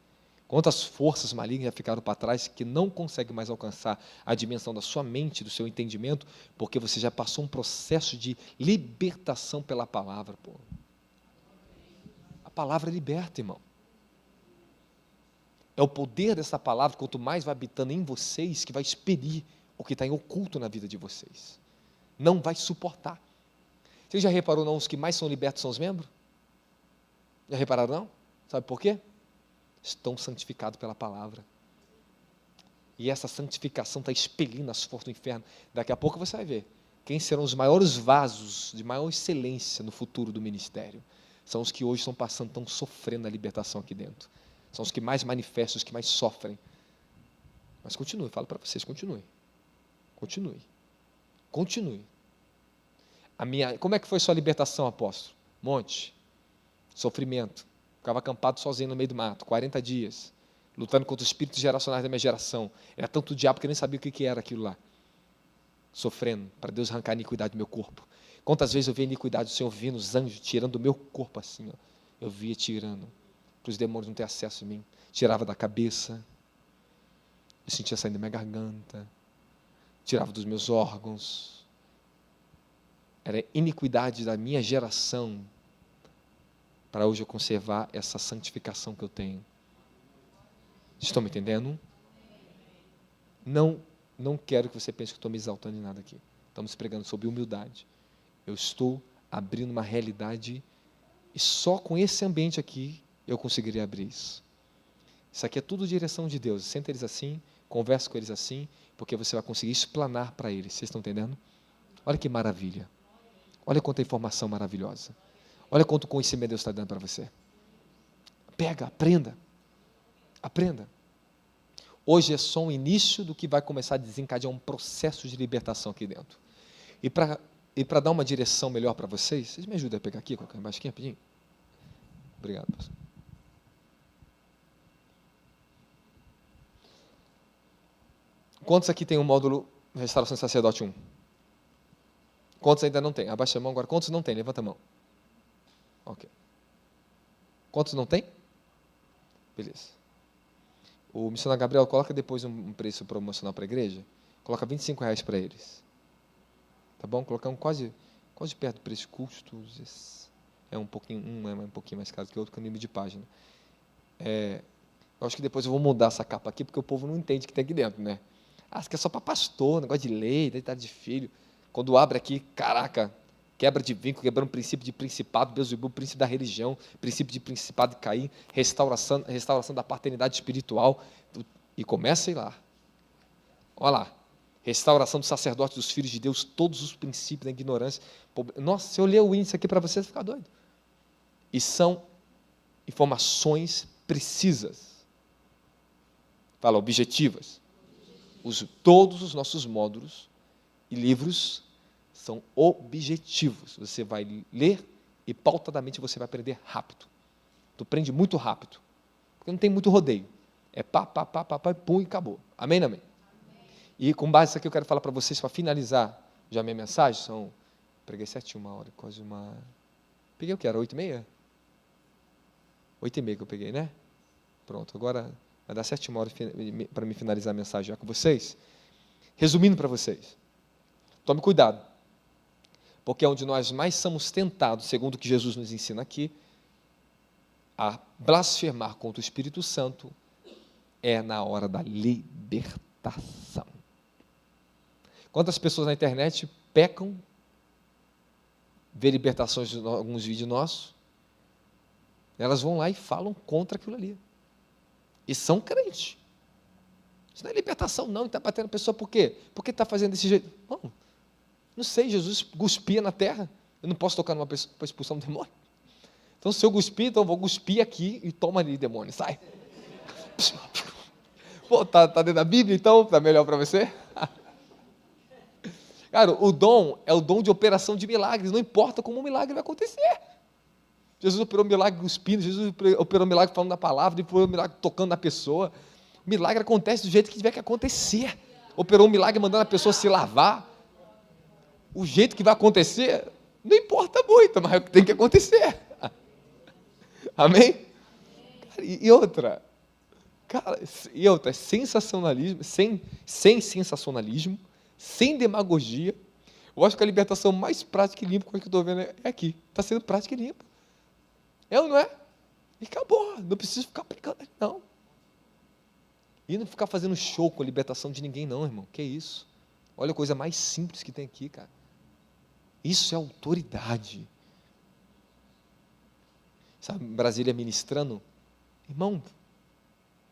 Quantas forças malignas já ficaram para trás que não conseguem mais alcançar a dimensão da sua mente, do seu entendimento, porque você já passou um processo de libertação pela palavra. Pô. A palavra liberta, irmão. É o poder dessa palavra, quanto mais vai habitando em vocês, que vai expelir o que está em oculto na vida de vocês. Não vai suportar. Você já reparou não, os que mais são libertos são os membros? Já repararam não? Sabe por quê? Estão santificados pela palavra. E essa santificação está expelindo as forças do inferno. Daqui a pouco você vai ver quem serão os maiores vasos de maior excelência no futuro do ministério. São os que hoje estão passando, estão sofrendo a libertação aqui dentro. São os que mais manifestam, os que mais sofrem. Mas continue, falo para vocês, continue. Continue. Continue. Como é que foi sua libertação, apóstolo? Monte. Sofrimento. Ficava acampado sozinho no meio do mato, 40 dias, lutando contra os espíritos geracionais da minha geração. Era tanto diabo que eu nem sabia o que era aquilo lá. Sofrendo, para Deus arrancar a iniquidade do meu corpo. Quantas vezes eu vi a iniquidade do Senhor vindo, os anjos tirando do meu corpo assim, ó. Eu via tirando, para os demônios não terem acesso em mim. Tirava da cabeça, eu sentia saindo da minha garganta, tirava dos meus órgãos. Era iniquidade da minha geração, para hoje eu conservar essa santificação que eu tenho. Estão me entendendo? Não quero que você pense que eu estou me exaltando em nada aqui. Estamos pregando sobre humildade. Eu estou abrindo uma realidade e só com esse ambiente aqui eu conseguiria abrir isso. Isso aqui é tudo direção de Deus. Senta eles assim, conversa com eles assim, porque você vai conseguir explanar para eles. Vocês estão entendendo? Olha que maravilha. Olha quanta informação maravilhosa. Olha quanto conhecimento Deus está dando para você. Pega, aprenda. Aprenda. Hoje é só um início do que vai começar a desencadear um processo de libertação aqui dentro. E para dar uma direção melhor para vocês me ajudam a pegar aqui, colocar embaixo aqui rapidinho? Obrigado, pastor. Quantos aqui tem um módulo Restauração Sacerdote 1? Quantos ainda não tem? Abaixa a mão agora. Quantos não tem? Levanta a mão. Ok. Quantos não tem? Beleza. O missionário Gabriel coloca depois um preço promocional para a igreja. Coloca R$25 para eles. Tá bom? Colocar quase perto do preço de custos. É um pouquinho mais caro que o outro, que é o nível de página. Eu acho que depois eu vou mudar essa capa aqui, porque o povo não entende o que tem aqui dentro, né? Isso aqui é só para pastor, negócio de lei, deitado de filho. Quando abre aqui, caraca, quebra de vínculo, quebrando o princípio de principado, Beelzebul, princípio da religião, princípio de principado de Caim, restauração da paternidade espiritual, e começa a ir lá. Olha lá, restauração do sacerdote dos filhos de Deus, todos os princípios da ignorância. Nossa, se eu ler o índice aqui para você, você fica doido. E são informações precisas. Fala, objetivas. Todos os nossos módulos e livros são objetivos. Você vai ler e pautadamente você vai aprender rápido. Tu aprende muito rápido. Porque não tem muito rodeio. É pá, pum e acabou. Amém, amém? E com base nisso aqui eu quero falar para vocês, para finalizar já a minha mensagem, preguei 7, 1 hora, quase uma... Peguei o que era? 8h30? 8h30 que eu peguei, né? Pronto, agora vai dar 7 horas para me finalizar a mensagem já com vocês. Resumindo para vocês, tome cuidado, porque é onde nós mais somos tentados, segundo o que Jesus nos ensina aqui, a blasfemar contra o Espírito Santo, é na hora da libertação. Quantas pessoas na internet pecam vê libertações de alguns vídeos nossos, elas vão lá e falam contra aquilo ali. E são crentes. Isso não é libertação, não. Está batendo a pessoa por quê? Por que está fazendo desse jeito? Não sei, Jesus cuspia na terra. Eu não posso tocar numa pessoa para expulsar um demônio. Então, se eu cuspir, então eu vou cuspir aqui e toma ali, demônio, sai. Pô, tá dentro da Bíblia, então? Tá melhor para você? Cara, o dom é o dom de operação de milagres. Não importa como o milagre vai acontecer. Jesus operou milagre cuspindo, Jesus operou milagre falando da palavra, ele operou milagre tocando na pessoa. O milagre acontece do jeito que tiver que acontecer. Operou um milagre mandando a pessoa se lavar. O jeito que vai acontecer, não importa muito, mas é o que tem que acontecer. Amém? E outra, sensacionalismo, sem sensacionalismo, sem demagogia. Eu acho que a libertação mais prática e limpa que eu estou vendo é aqui. Está sendo prática e limpa. É ou não é? E acabou. Não preciso ficar aplicando, não. E não ficar fazendo show com a libertação de ninguém, não, irmão. Que isso? Olha a coisa mais simples que tem aqui, cara. Isso é autoridade. Sabe, Brasília ministrando, irmão,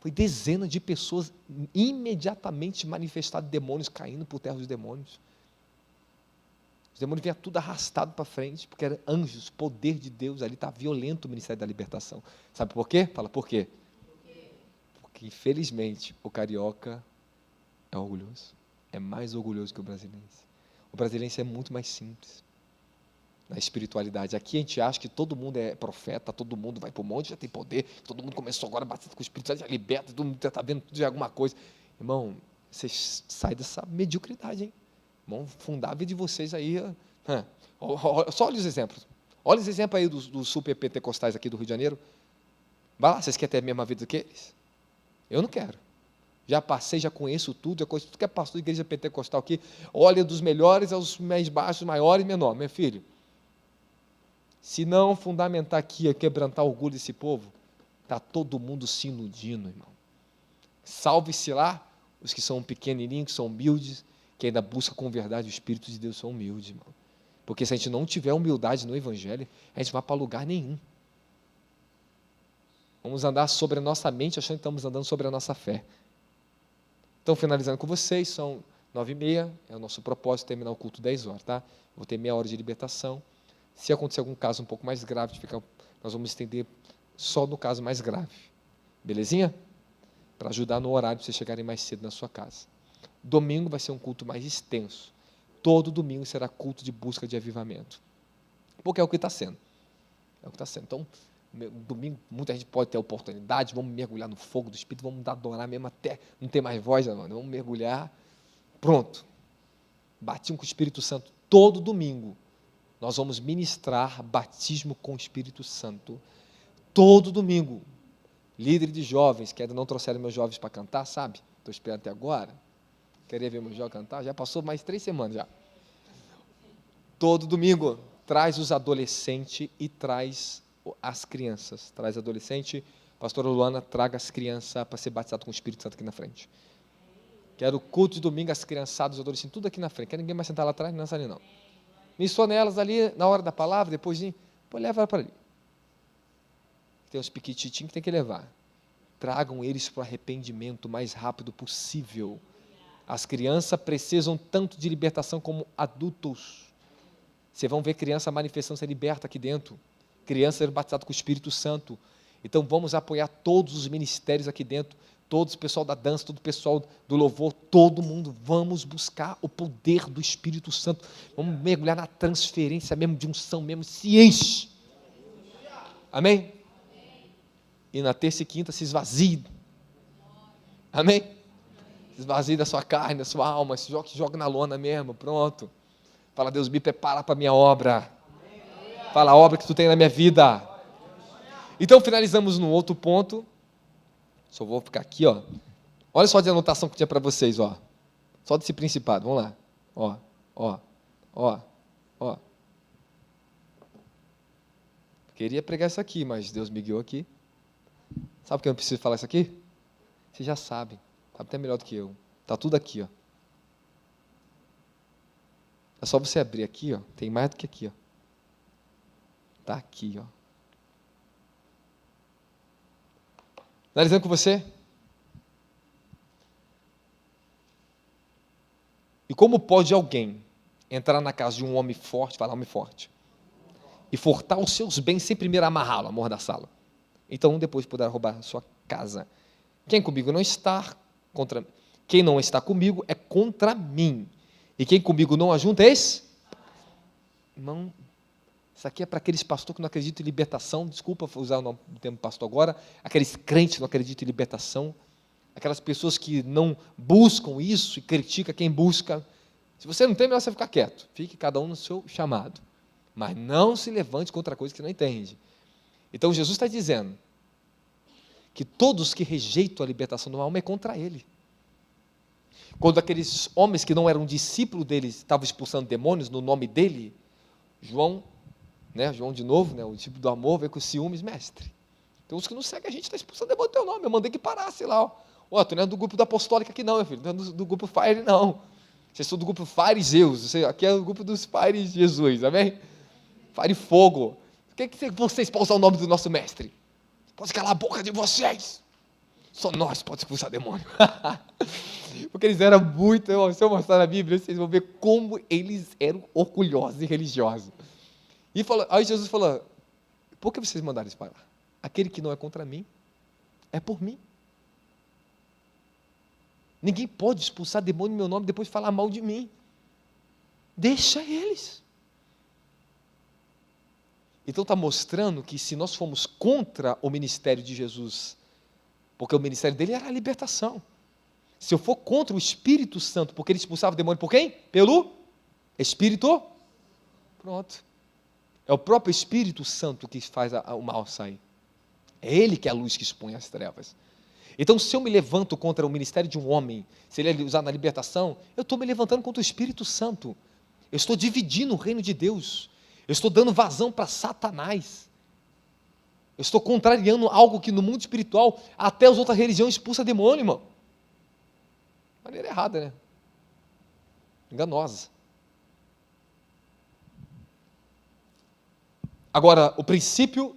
foi dezenas de pessoas imediatamente manifestadas, demônios caindo por terra dos demônios. Os demônios vinham tudo arrastado para frente, porque eram anjos, poder de Deus, ali está violento o ministério da libertação. Sabe por quê? Fala, por quê? Porque, infelizmente, o carioca é orgulhoso. É mais orgulhoso que o brasileiro. O brasileiro é muito mais simples na espiritualidade. Aqui a gente acha que todo mundo é profeta, todo mundo vai para o monte, já tem poder, todo mundo começou agora a bater com o Espírito Santo, já liberta, todo mundo já está vendo tudo de alguma coisa. Irmão, vocês saem dessa mediocridade, hein? Vão fundar a vida de vocês aí. Só olha os exemplos. Olha os exemplos aí dos super pentecostais aqui do Rio de Janeiro. Vai lá, vocês querem ter a mesma vida que eles? Eu não quero. Já passei, já conheço tudo, já conheço tudo que é pastor de igreja pentecostal aqui. Olha dos melhores aos mais baixos, maiores e menores. Meu filho, se não fundamentar aqui, quebrantar o orgulho desse povo, está todo mundo se iludindo, irmão. Salve-se lá os que são pequenininhos, que são humildes, que ainda buscam com verdade o Espírito de Deus, são humildes, irmão. Porque se a gente não tiver humildade no Evangelho, a gente não vai para lugar nenhum. Vamos andar sobre a nossa mente, achando que estamos andando sobre a nossa fé. Então, finalizando com vocês, são 9h30, é o nosso propósito terminar o culto 10 horas, tá? Vou ter meia hora de libertação. Se acontecer algum caso um pouco mais grave, nós vamos estender só no caso mais grave. Belezinha? Para ajudar no horário, para vocês chegarem mais cedo na sua casa. Domingo vai ser um culto mais extenso. Todo domingo será culto de busca de avivamento. Porque é o que está sendo. É o que está sendo. Então, domingo, muita gente pode ter a oportunidade, vamos mergulhar no fogo do Espírito, vamos adorar mesmo até não ter mais voz, não, vamos mergulhar. Pronto. Batismo com o Espírito Santo todo domingo. Nós vamos ministrar batismo com o Espírito Santo todo domingo. Líder de jovens, que ainda não trouxeram meus jovens para cantar, sabe? Estou esperando até agora. Queria ver meus jovens cantar, já passou mais 3 semanas já. Todo domingo, traz os adolescentes e traz as crianças. Traz adolescente, pastora Luana, traga as crianças para ser batizado com o Espírito Santo aqui na frente. Quero o culto de domingo, as criançadas, os adolescentes, tudo aqui na frente. Quer ninguém mais sentar lá atrás, não ali não. Missões elas ali, na hora da palavra, depois leva ela para ali. Tem uns piquititinhos que tem que levar. Tragam eles para o arrependimento o mais rápido possível. As crianças precisam tanto de libertação como adultos. Vocês vão ver criança manifestando ser liberta aqui dentro. Criança sendo batizada com o Espírito Santo. Então vamos apoiar todos os ministérios aqui dentro. Todos o pessoal da dança, todo o pessoal do louvor, todo mundo. Vamos buscar o poder do Espírito Santo. Vamos mergulhar na transferência mesmo, de unção mesmo. Se enche. Amém? E na terça e quinta se esvazie. Amém? Se esvazie da sua carne, da sua alma. Se joga na lona mesmo. Pronto. Fala, Deus, me prepara para a minha obra. Fala, a obra que tu tem na minha vida. Então, finalizamos num outro ponto. Só vou ficar aqui, ó. Olha só a anotação que tinha para vocês, ó. Só desse principado, vamos lá. Ó. Queria pregar isso aqui, mas Deus me guiou aqui. Sabe por que eu não preciso falar isso aqui? Vocês já sabem. Sabe até melhor do que eu. Está tudo aqui, ó. É só você abrir aqui, ó. Tem mais do que aqui, ó. Está aqui, ó. Analisando com você. E como pode alguém entrar na casa de um homem forte, falar homem forte, e furtar os seus bens sem primeiro amarrá-lo, amordaçá-lo? Então depois poderá roubar a sua casa. Quem comigo não está, contra quem não está comigo é contra mim. E quem comigo não ajunta, irmão, isso aqui é para aqueles pastores que não acreditam em libertação. Desculpa usar o termo pastor agora. Aqueles crentes que não acreditam em libertação. Aquelas pessoas que não buscam isso e criticam quem busca. Se você não tem, melhor você ficar quieto. Fique cada um no seu chamado. Mas não se levante contra coisa que não entende. Então Jesus está dizendo que todos que rejeitam a libertação da alma é contra ele. Quando aqueles homens que não eram discípulos dele estavam expulsando demônios no nome dele, João de novo, o discípulo do amor, veio com ciúmes, mestre. Tem uns que não seguem a gente, está expulsando demônio do teu nome, eu mandei que parasse lá. Tu não é do grupo da apostólica aqui não, meu filho, não é do grupo Fire não. Vocês são do grupo Fariseus, aqui é o grupo dos Fire Jesus, amém? Fire Fogo. Por que vocês podem usar o nome do nosso mestre? Pode calar a boca de vocês. Só nós podemos expulsar demônio. Porque eles eram muito, se eu mostrar na Bíblia, vocês vão ver como eles eram orgulhosos e religiosos. E aí Jesus falou, por que vocês mandaram isso para lá? Aquele que não é contra mim, é por mim. Ninguém pode expulsar demônio em meu nome e depois falar mal de mim. Deixa eles. Então está mostrando que se nós formos contra o ministério de Jesus, porque o ministério dele era a libertação. Se eu for contra o Espírito Santo, porque ele expulsava o demônio por quem? Pelo Espírito. Pronto. É o próprio Espírito Santo que faz o mal sair. É ele que é a luz que expõe as trevas. Então, se eu me levanto contra o ministério de um homem, se ele é usado na libertação, eu estou me levantando contra o Espírito Santo. Eu estou dividindo o reino de Deus. Eu estou dando vazão para Satanás. Eu estou contrariando algo que no mundo espiritual, até as outras religiões expulsam demônio, irmão. De maneira errada, né? Enganosa. Agora, o princípio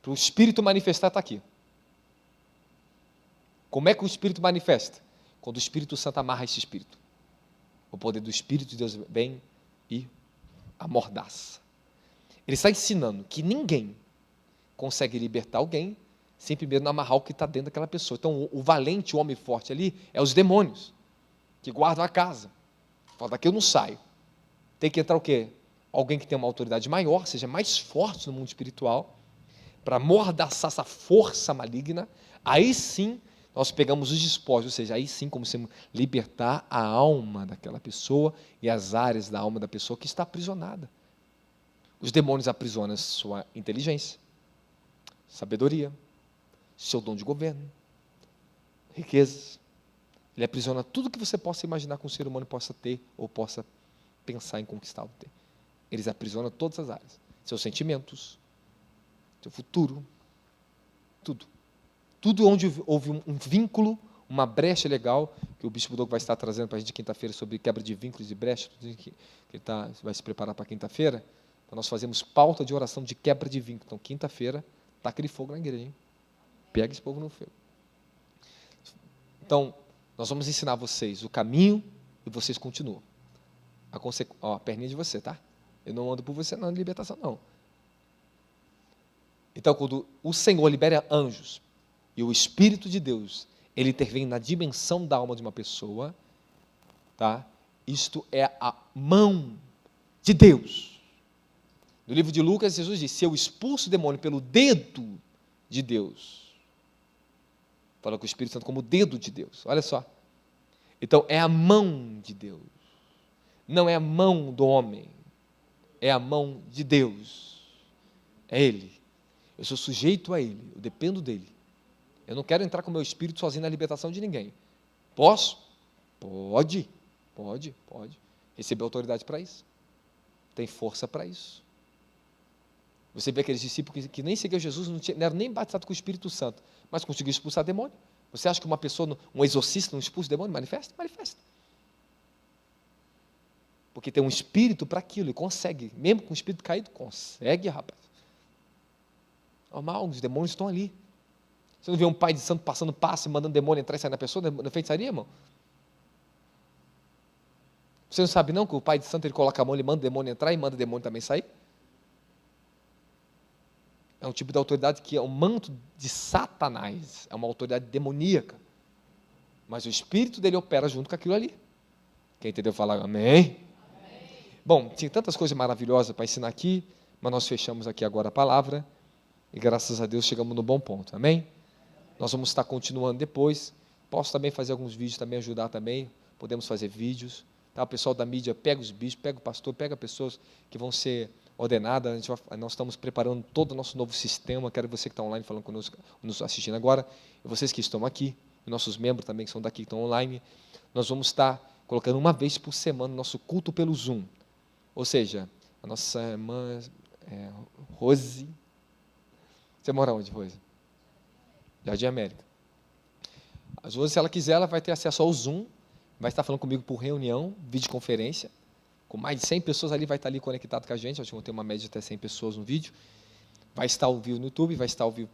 para o Espírito manifestar está aqui. Como é que o Espírito manifesta? Quando o Espírito Santo amarra esse Espírito. O poder do Espírito de Deus vem e amordaça. Ele está ensinando que ninguém consegue libertar alguém sem primeiro não amarrar o que está dentro daquela pessoa. Então, o valente, o homem forte ali, é os demônios, que guardam a casa. Fala, daqui eu não saio. Tem que entrar o quê? Alguém que tenha uma autoridade maior, seja mais forte no mundo espiritual, para amordaçar essa força maligna. Aí sim, nós pegamos os despojos, ou seja, aí sim, como se libertar a alma daquela pessoa e as áreas da alma da pessoa que está aprisionada. Os demônios aprisionam sua inteligência, sabedoria, seu dom de governo, riquezas. Ele aprisiona tudo que você possa imaginar que um ser humano possa ter ou possa pensar em conquistar ou ter. Eles aprisionam todas as áreas. Seus sentimentos, seu futuro, tudo. Tudo onde houve um vínculo, uma brecha legal, que o Bispo Doug vai estar trazendo para a gente quinta-feira sobre quebra de vínculos e brechas, que ele vai se preparar para quinta-feira. Então, nós fazemos pauta de oração de quebra de vínculo. Então, quinta-feira, taca aquele fogo na igreja, hein? Pega esse povo no fogo. Então, nós vamos ensinar vocês o caminho e vocês continuam. A perninha de você, tá? Eu não ando por você, não, de libertação, não. Então, quando o Senhor libera anjos e o Espírito de Deus, ele intervém na dimensão da alma de uma pessoa, tá? Isto é a mão de Deus. No livro de Lucas, Jesus diz, se eu expulso o demônio pelo dedo de Deus, fala com o Espírito Santo como o dedo de Deus, olha só. Então, é a mão de Deus, não é a mão do homem, é a mão de Deus, é Ele. Eu sou sujeito a Ele, eu dependo dEle. Eu não quero entrar com o meu espírito sozinho na libertação de ninguém. Posso? Pode. Receber autoridade para isso. Tem força para isso. Você vê aqueles discípulos que nem seguiam Jesus, não eram nem batizados com o Espírito Santo, mas conseguiu expulsar demônio. Você acha que uma pessoa, um exorcista, não expulsa demônio? Manifesta? Manifesta. Porque tem um espírito para aquilo, e consegue, mesmo com o espírito caído, consegue, rapaz. Normal, os demônios estão ali. Você não vê um pai de santo passando passe, mandando demônio entrar e sair na pessoa, na feitiçaria, irmão? Você não sabe não que o pai de santo, ele coloca a mão, ele manda o demônio entrar e manda o demônio também sair? É um tipo de autoridade que é o manto de Satanás, é uma autoridade demoníaca. Mas o espírito dele opera junto com aquilo ali. Quem entendeu falar amém? Bom, tinha tantas coisas maravilhosas para ensinar aqui, mas nós fechamos aqui agora a palavra, e graças a Deus chegamos no bom ponto, amém? Nós vamos estar continuando depois, posso também fazer alguns vídeos, também ajudar também, podemos fazer vídeos, tá? O pessoal da mídia pega os bichos, pega o pastor, pega pessoas que vão ser ordenadas, nós estamos preparando todo o nosso novo sistema, quero você que está online falando conosco, nos assistindo agora, e vocês que estão aqui, e nossos membros também que são daqui, que estão online, nós vamos estar colocando uma vez por semana o nosso culto pelo Zoom. Ou seja, a nossa irmã Rose, você mora onde, Rose? Jardim América. As Rose, se ela quiser, ela vai ter acesso ao Zoom, vai estar falando comigo por reunião, videoconferência, com mais de 100 pessoas ali, vai estar ali conectado com a gente, acho que vão ter uma média de até 100 pessoas no vídeo, vai estar ao vivo no YouTube, vai estar ao vivo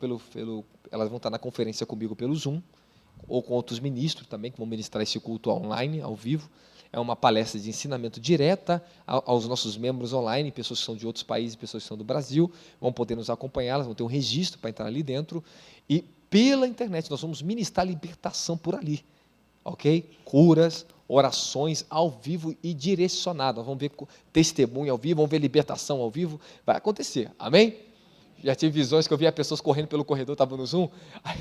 elas vão estar na conferência comigo pelo Zoom, ou com outros ministros também, que vão ministrar esse culto online, ao vivo. É uma palestra de ensinamento direta aos nossos membros online, pessoas que são de outros países, pessoas que são do Brasil, vão poder nos acompanhar, elas vão ter um registro para entrar ali dentro, e pela internet nós vamos ministrar libertação por ali, ok? Curas, orações ao vivo e direcionadas, nós vamos ver testemunho ao vivo, vamos ver libertação ao vivo, vai acontecer, amém? Já tive visões que eu via pessoas correndo pelo corredor, estava no Zoom, aí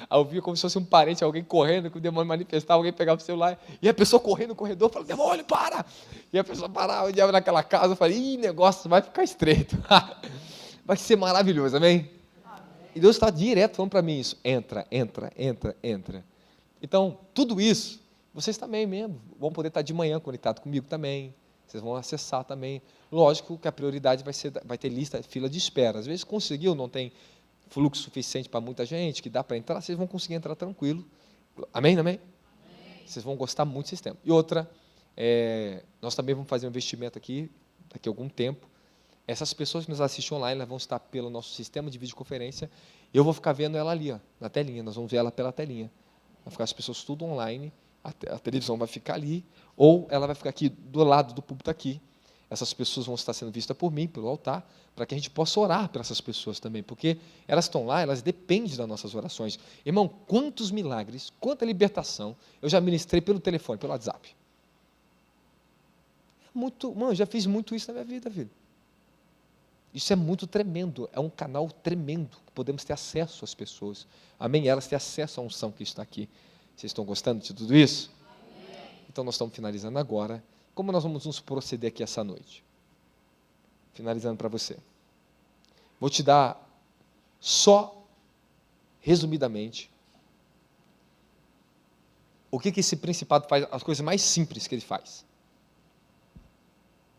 eu via como se fosse um parente, alguém correndo, que o demônio manifestava, alguém pegava o celular, e a pessoa correndo no corredor, falava, demônio, para! E a pessoa parava, o diabo naquela casa, eu falei, ih, negócio vai ficar estreito, vai ser maravilhoso, amém? E Deus está direto falando para mim isso, entra. Então, tudo isso, vocês também mesmo, vão poder estar de manhã conectado comigo também, vocês vão acessar também. Lógico que a prioridade vai ter lista, fila de espera. Às vezes conseguiu, não tem fluxo suficiente para muita gente, que dá para entrar, vocês vão conseguir entrar tranquilo. Amém? Amém? Vocês vão gostar muito do sistema. E outra, nós também vamos fazer um investimento aqui, daqui a algum tempo. Essas pessoas que nos assistem online, elas vão estar pelo nosso sistema de videoconferência. Eu vou ficar vendo ela ali, ó, na telinha, nós vamos ver ela pela telinha. Vai ficar as pessoas tudo online, a televisão vai ficar ali, ou ela vai ficar aqui do lado do púlpito aqui. Essas pessoas vão estar sendo vistas por mim, pelo altar, para que a gente possa orar para essas pessoas também, porque elas estão lá, elas dependem das nossas orações. Irmão, quantos milagres, quanta libertação eu já ministrei pelo telefone, pelo WhatsApp. Mano, eu já fiz muito isso na minha vida, filho. Isso é muito tremendo, é um canal tremendo, que podemos ter acesso às pessoas. Amém? Elas têm acesso à unção que está aqui. Vocês estão gostando de tudo isso? Amém. Então, nós estamos finalizando agora. Como nós vamos nos proceder aqui essa noite? Finalizando para você. Vou te dar só, resumidamente, o que esse principado faz, as coisas mais simples que ele faz.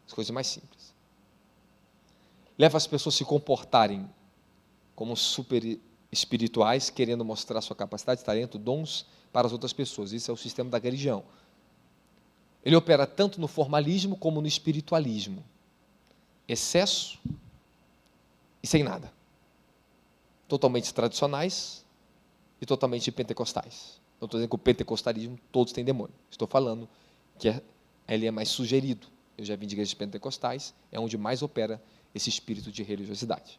As coisas mais simples. Leva as pessoas a se comportarem como super espirituais, querendo mostrar sua capacidade, talento, dons para as outras pessoas. Isso é o sistema da religião. Ele opera tanto no formalismo como no espiritualismo. Excesso e sem nada. Totalmente tradicionais e totalmente pentecostais. Não estou dizendo que o pentecostalismo todos têm demônio. Estou falando que ele é mais sugerido. Eu já vim de igrejas pentecostais, é onde mais opera esse espírito de religiosidade.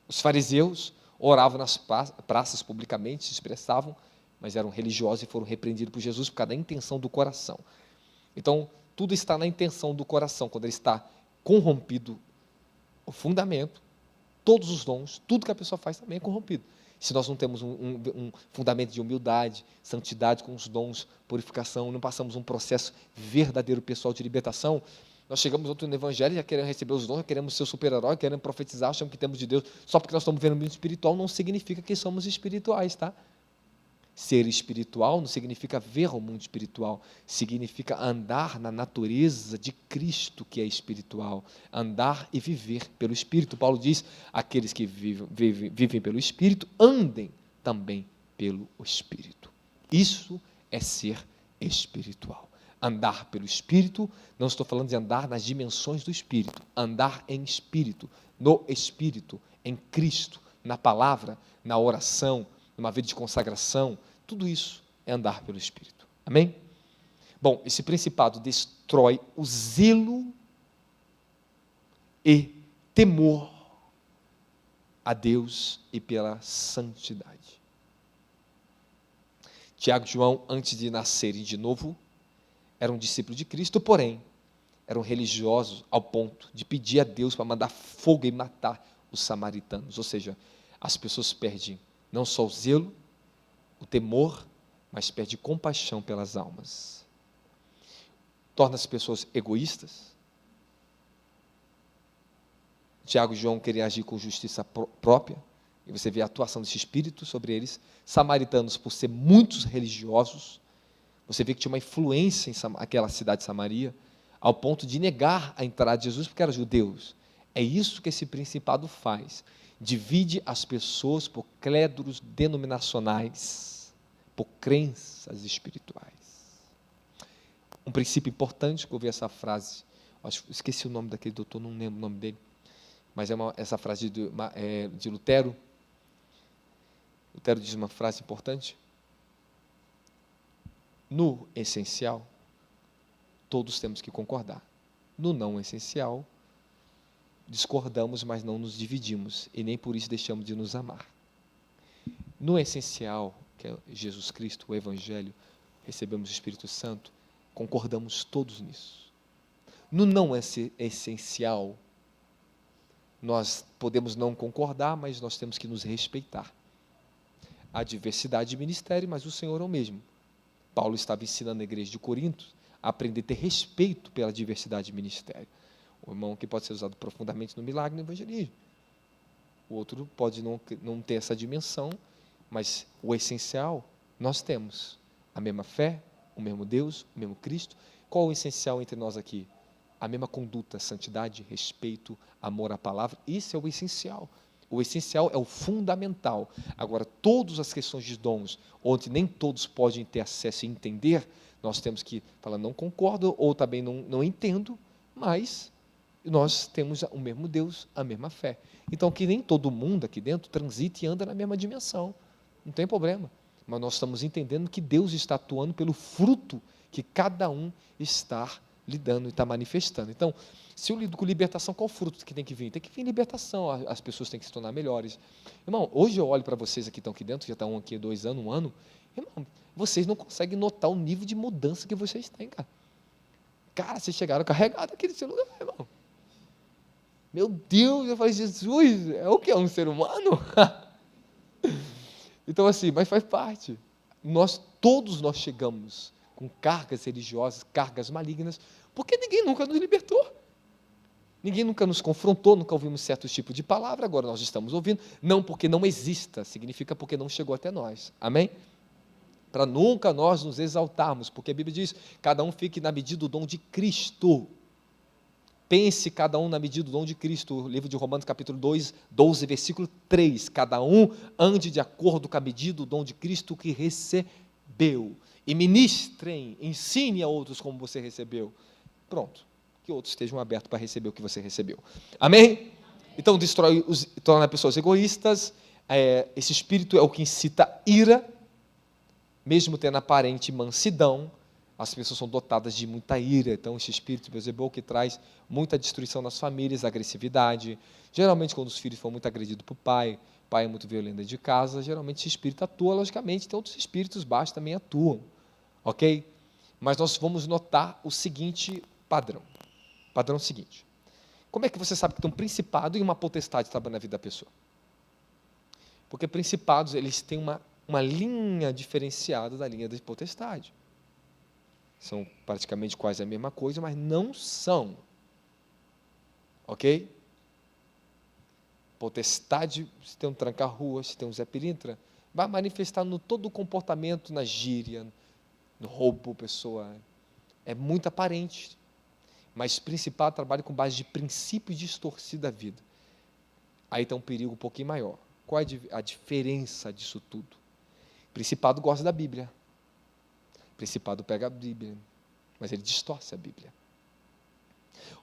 Os fariseus oravam nas praças publicamente, se expressavam, mas eram religiosos e foram repreendidos por Jesus por causa da intenção do coração. Então, tudo está na intenção do coração. Quando ele está corrompido, o fundamento, todos os dons, tudo que a pessoa faz também é corrompido. Se nós não temos um fundamento de humildade, santidade com os dons, purificação, não passamos um processo verdadeiro pessoal de libertação, nós chegamos outro no evangelho, já queremos receber os dons, já queremos ser super-herói, queremos profetizar, achamos que temos de Deus, só porque nós estamos vendo o mundo espiritual, não significa que somos espirituais, tá? Ser espiritual não significa ver o mundo espiritual, significa andar na natureza de Cristo, que é espiritual, andar e viver pelo Espírito. Paulo diz, aqueles que vivem pelo Espírito, andem também pelo Espírito. Isso é ser espiritual. Andar pelo Espírito, não estou falando de andar nas dimensões do Espírito, andar em Espírito, no Espírito, em Cristo, na palavra, na oração, numa vida de consagração, tudo isso é andar pelo Espírito. Amém? Bom, esse principado destrói o zelo e temor a Deus e pela santidade. Tiago e João, antes de nascerem de novo, eram discípulos de Cristo, porém, eram religiosos ao ponto de pedir a Deus para mandar fogo e matar os samaritanos. Ou seja, as pessoas perdem não só o zelo, o temor, mas perdem compaixão pelas almas. Torna as pessoas egoístas. Tiago e João queriam agir com justiça própria, e você vê a atuação desse espírito sobre eles. Samaritanos, por ser muitos religiosos, você vê que tinha uma influência em aquela cidade de Samaria, ao ponto de negar a entrada de Jesus, porque eram judeus. É isso que esse principado faz. Divide as pessoas por clédulos denominacionais, por crenças espirituais. Um princípio importante, que eu ouvi essa frase, esqueci o nome daquele doutor, não lembro o nome dele, mas essa frase de Lutero. Lutero diz uma frase importante: no essencial, todos temos que concordar. No não essencial, discordamos, mas não nos dividimos, e nem por isso deixamos de nos amar. No essencial, que é Jesus Cristo, o Evangelho, recebemos o Espírito Santo, concordamos todos nisso. No não essencial, nós podemos não concordar, mas nós temos que nos respeitar. Há diversidade de ministério, mas o Senhor é o mesmo. Paulo estava ensinando na igreja de Corinto a aprender a ter respeito pela diversidade de ministério. O irmão que pode ser usado profundamente no milagre, no evangelismo. O outro pode não ter essa dimensão, mas o essencial, nós temos a mesma fé, o mesmo Deus, o mesmo Cristo. Qual o essencial entre nós aqui? A mesma conduta, santidade, respeito, amor à palavra. Isso é o essencial. O essencial é o fundamental. Agora, todas as questões de dons, onde nem todos podem ter acesso e entender, nós temos que falar, não concordo, ou também não entendo, mas nós temos o mesmo Deus, a mesma fé. Então, que nem todo mundo aqui dentro transite e anda na mesma dimensão. Não tem problema. Mas nós estamos entendendo que Deus está atuando pelo fruto que cada um está lidando e está manifestando. Então, se eu lido com libertação, qual fruto que tem que vir? Tem que vir libertação, as pessoas têm que se tornar melhores. Irmão, hoje eu olho para vocês aqui, estão aqui dentro, já estão aqui 2 anos, 1 ano, irmão, vocês não conseguem notar o nível de mudança que vocês têm, cara. Cara, vocês chegaram carregados aqui nesse lugar, irmão. Meu Deus, eu falei, Jesus, é o que? É um ser humano? Então, assim, mas faz parte. Todos nós chegamos com cargas religiosas, cargas malignas, porque ninguém nunca nos libertou. Ninguém nunca nos confrontou, nunca ouvimos certos tipos de palavra, agora nós estamos ouvindo, não porque não exista, significa porque não chegou até nós. Amém? Para nunca nós nos exaltarmos, porque a Bíblia diz, cada um fique na medida do dom de Cristo. Pense cada um na medida do dom de Cristo. O livro de Romanos, capítulo 2, 12, versículo 3. Cada um ande de acordo com a medida do dom de Cristo que recebeu. E ministrem, ensine a outros como você recebeu. Pronto. Que outros estejam abertos para receber o que você recebeu. Amém? Então, torna pessoas egoístas. Esse espírito é o que incita ira, mesmo tendo aparente mansidão. As pessoas são dotadas de muita ira, então esse espírito de Beelzebul que traz muita destruição nas famílias, agressividade. Geralmente, quando os filhos foram muito agredidos por pai é muito violento dentro de casa, geralmente esse espírito atua, logicamente, então outros espíritos baixos também atuam, ok? Mas nós vamos notar o seguinte padrão. Padrão seguinte. Como é que você sabe que tem um principado e uma potestade trabalhando na vida da pessoa? Porque principados, eles têm uma linha diferenciada da linha da potestade. São praticamente quase a mesma coisa, mas não são. Ok? Potestade, se tem um tranca-rua, se tem um Zé Pilintra, vai manifestar no todo o comportamento, na gíria, no roubo, pessoa. É muito aparente. Mas principado trabalha com base de princípios distorcidos da vida. Aí tem um perigo um pouquinho maior. Qual é a diferença disso tudo? Principado gosta da Bíblia. Principado pega a Bíblia. mas ele distorce a Bíblia.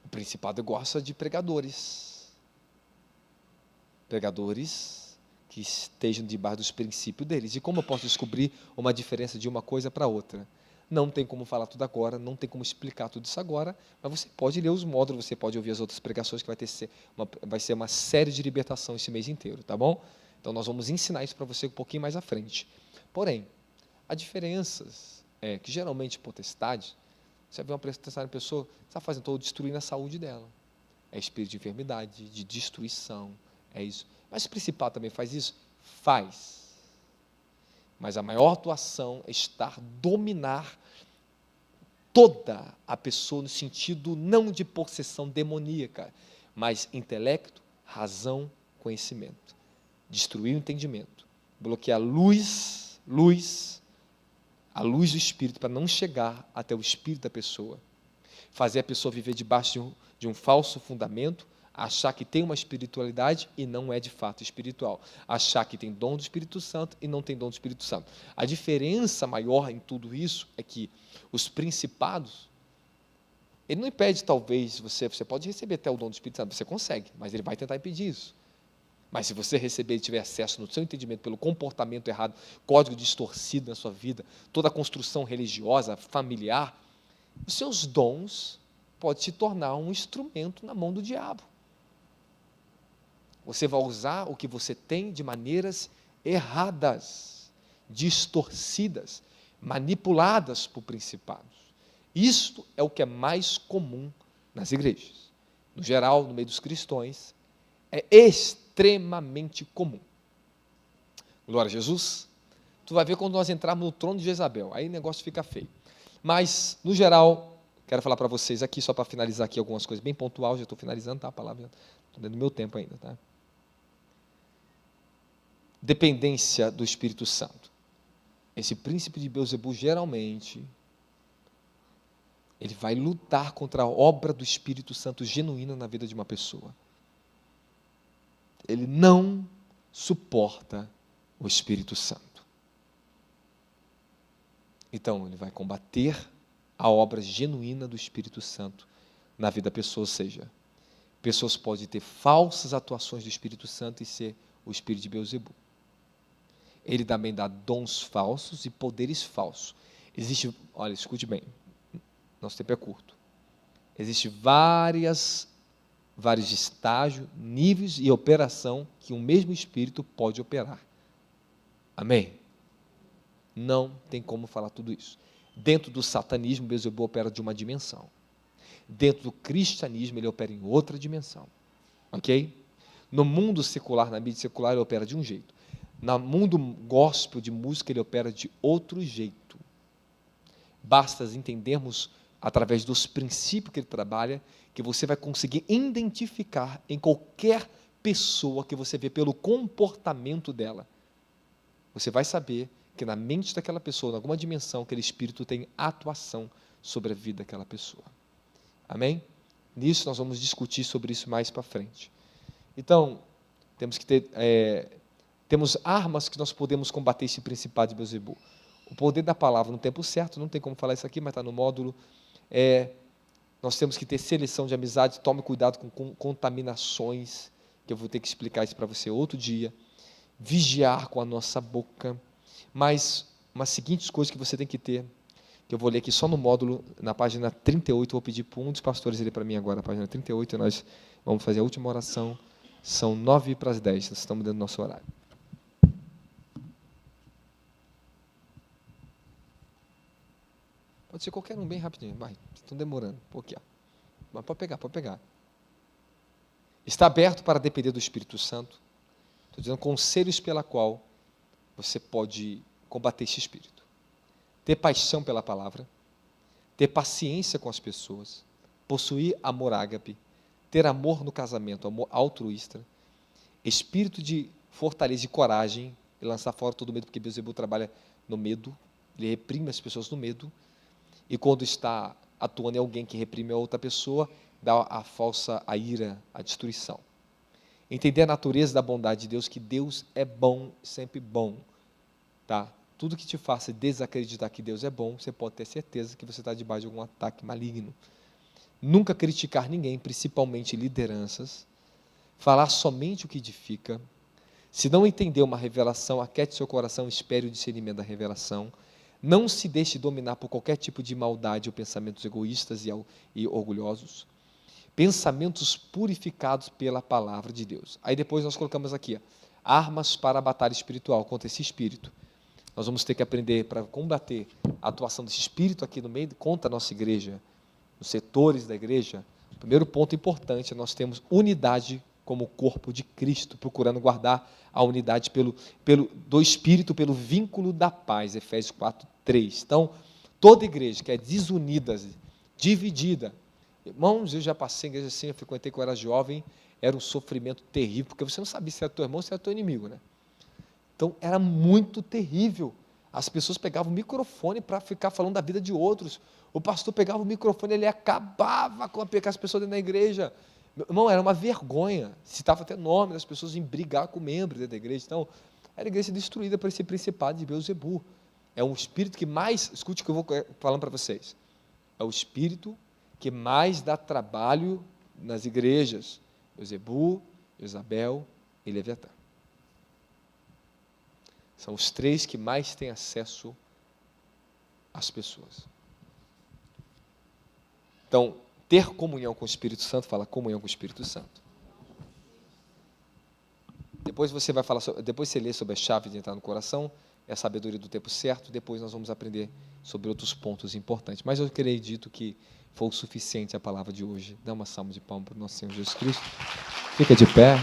O principado gosta de pregadores que estejam debaixo dos princípios deles. E como eu posso descobrir uma diferença de uma coisa para outra? Não tem como falar tudo agora, não tem como explicar tudo isso agora, mas você pode ler os módulos, você pode ouvir as outras pregações, que vai ser uma série de libertação esse mês inteiro, tá bom? Então nós vamos ensinar isso para você um pouquinho mais à frente. Porém, há diferenças que geralmente potestade, você vê uma potestade de pessoa, está fazendo todo, destruindo a saúde dela. É espírito de enfermidade, de destruição, é isso. Mas o principal também faz isso? Faz. Mas a maior atuação é dominar toda a pessoa no sentido não de possessão demoníaca, mas intelecto, razão, conhecimento. Destruir o entendimento, bloquear a luz do Espírito para não chegar até o Espírito da pessoa. Fazer a pessoa viver debaixo de um falso fundamento, achar que tem uma espiritualidade e não é de fato espiritual. Achar que tem dom do Espírito Santo e não tem dom do Espírito Santo. A diferença maior em tudo isso é que os principados, ele não impede talvez, você pode receber até o dom do Espírito Santo, você consegue, mas ele vai tentar impedir isso. Mas se você receber e tiver acesso no seu entendimento pelo comportamento errado, código distorcido na sua vida, toda a construção religiosa, familiar, os seus dons podem se tornar um instrumento na mão do diabo. Você vai usar o que você tem de maneiras erradas, distorcidas, manipuladas por principados. Isto é o que é mais comum nas igrejas. No geral, no meio dos cristãos, é extremamente comum. Glória a Jesus. Tu vai ver quando nós entrarmos no trono de Jezabel, aí o negócio fica feio. Mas, no geral, quero falar para vocês aqui, só para finalizar aqui algumas coisas bem pontuais, já estou finalizando, tá? A palavra, estou dando meu tempo ainda, tá? Dependência do Espírito Santo. Esse príncipe de Beelzebul, geralmente, ele vai lutar contra a obra do Espírito Santo genuína na vida de uma pessoa. Ele não suporta o Espírito Santo. Então, ele vai combater a obra genuína do Espírito Santo na vida da pessoa, ou seja, pessoas podem ter falsas atuações do Espírito Santo e ser o espírito de Beelzebul. Ele também dá dons falsos e poderes falsos. Olha, escute bem, nosso tempo é curto. Existem vários estágios, níveis e operação que o mesmo Espírito pode operar. Amém? Não tem como falar tudo isso. Dentro do satanismo, Beelzebul opera de uma dimensão. Dentro do cristianismo, ele opera em outra dimensão. Ok? No mundo secular, na mídia secular, ele opera de um jeito. No mundo gospel de música, ele opera de outro jeito. Basta entendermos, através dos princípios que ele trabalha, que você vai conseguir identificar em qualquer pessoa que você vê pelo comportamento dela. Você vai saber que na mente daquela pessoa, em alguma dimensão, aquele espírito tem atuação sobre a vida daquela pessoa. Amém? Nisso nós vamos discutir sobre isso mais para frente. Então, temos armas que nós podemos combater esse principado de Beelzebul. O poder da palavra no tempo certo, não tem como falar isso aqui, mas está no módulo. Nós temos que ter seleção de amizade, tome cuidado com contaminações, que eu vou ter que explicar isso para você outro dia. Vigiar com a nossa boca. Mas umas seguintes coisas que você tem que ter, que eu vou ler aqui só no módulo, na página 38, vou pedir para um dos pastores ler para mim agora, na página 38, nós vamos fazer a última oração. São 9:10, nós estamos dentro do nosso horário. Pode ser qualquer um, bem rapidinho. Vai, estão demorando. Um pouquinho. Mas pode pegar. Está aberto para depender do Espírito Santo. Estou dizendo conselhos pela qual você pode combater esse espírito. Ter paixão pela palavra, ter paciência com as pessoas, possuir amor ágape, ter amor no casamento, amor altruísta, espírito de fortaleza e coragem, e lançar fora todo medo, porque Beelzebul trabalha no medo, ele reprime as pessoas no medo, e quando está atuando em alguém que reprime a outra pessoa, dá a ira, a destruição. Entender a natureza da bondade de Deus, que Deus é bom, sempre bom, tá? Tudo que te faça desacreditar que Deus é bom, você pode ter certeza que você está debaixo de algum ataque maligno. Nunca criticar ninguém, principalmente lideranças. Falar somente o que edifica. Se não entender uma revelação, aquiete seu coração, espere o discernimento da revelação. Não se deixe dominar por qualquer tipo de maldade ou pensamentos egoístas e orgulhosos. Pensamentos purificados pela palavra de Deus. Aí depois nós colocamos aqui, armas para a batalha espiritual contra esse espírito. Nós vamos ter que aprender para combater a atuação desse espírito aqui no meio, contra a nossa igreja, nos setores da igreja. O primeiro ponto importante, nós temos unidade como corpo de Cristo, procurando guardar a unidade do Espírito, pelo vínculo da paz, Efésios 4:3. Então, toda igreja que é desunida, dividida, irmãos, eu já passei em igreja assim, eu frequentei quando eu era jovem, era um sofrimento terrível, porque você não sabia se era teu irmão ou se era teu inimigo, né? Então, era muito terrível. As pessoas pegavam o microfone para ficar falando da vida de outros. O pastor pegava o microfone, ele acabava com as pessoas dentro da igreja. Meu irmão, era uma vergonha. Citava até nome das pessoas em brigar com membros dentro da igreja. Então, era a igreja destruída por esse principado de Beelzebul. É um espírito que mais, escute o que eu vou falando para vocês, é o espírito que mais dá trabalho nas igrejas. Beelzebul, Jezabel e Leviatã. São os três que mais têm acesso às pessoas. Então, ter comunhão com o Espírito Santo, fala comunhão com o Espírito Santo. Depois você vai falar, depois você lê sobre a chave de entrar no coração, é a sabedoria do tempo certo, depois nós vamos aprender sobre outros pontos importantes. Mas eu acredito que foi o suficiente a palavra de hoje. Dá uma salva de palmas para o nosso Senhor Jesus Cristo. Fica de pé.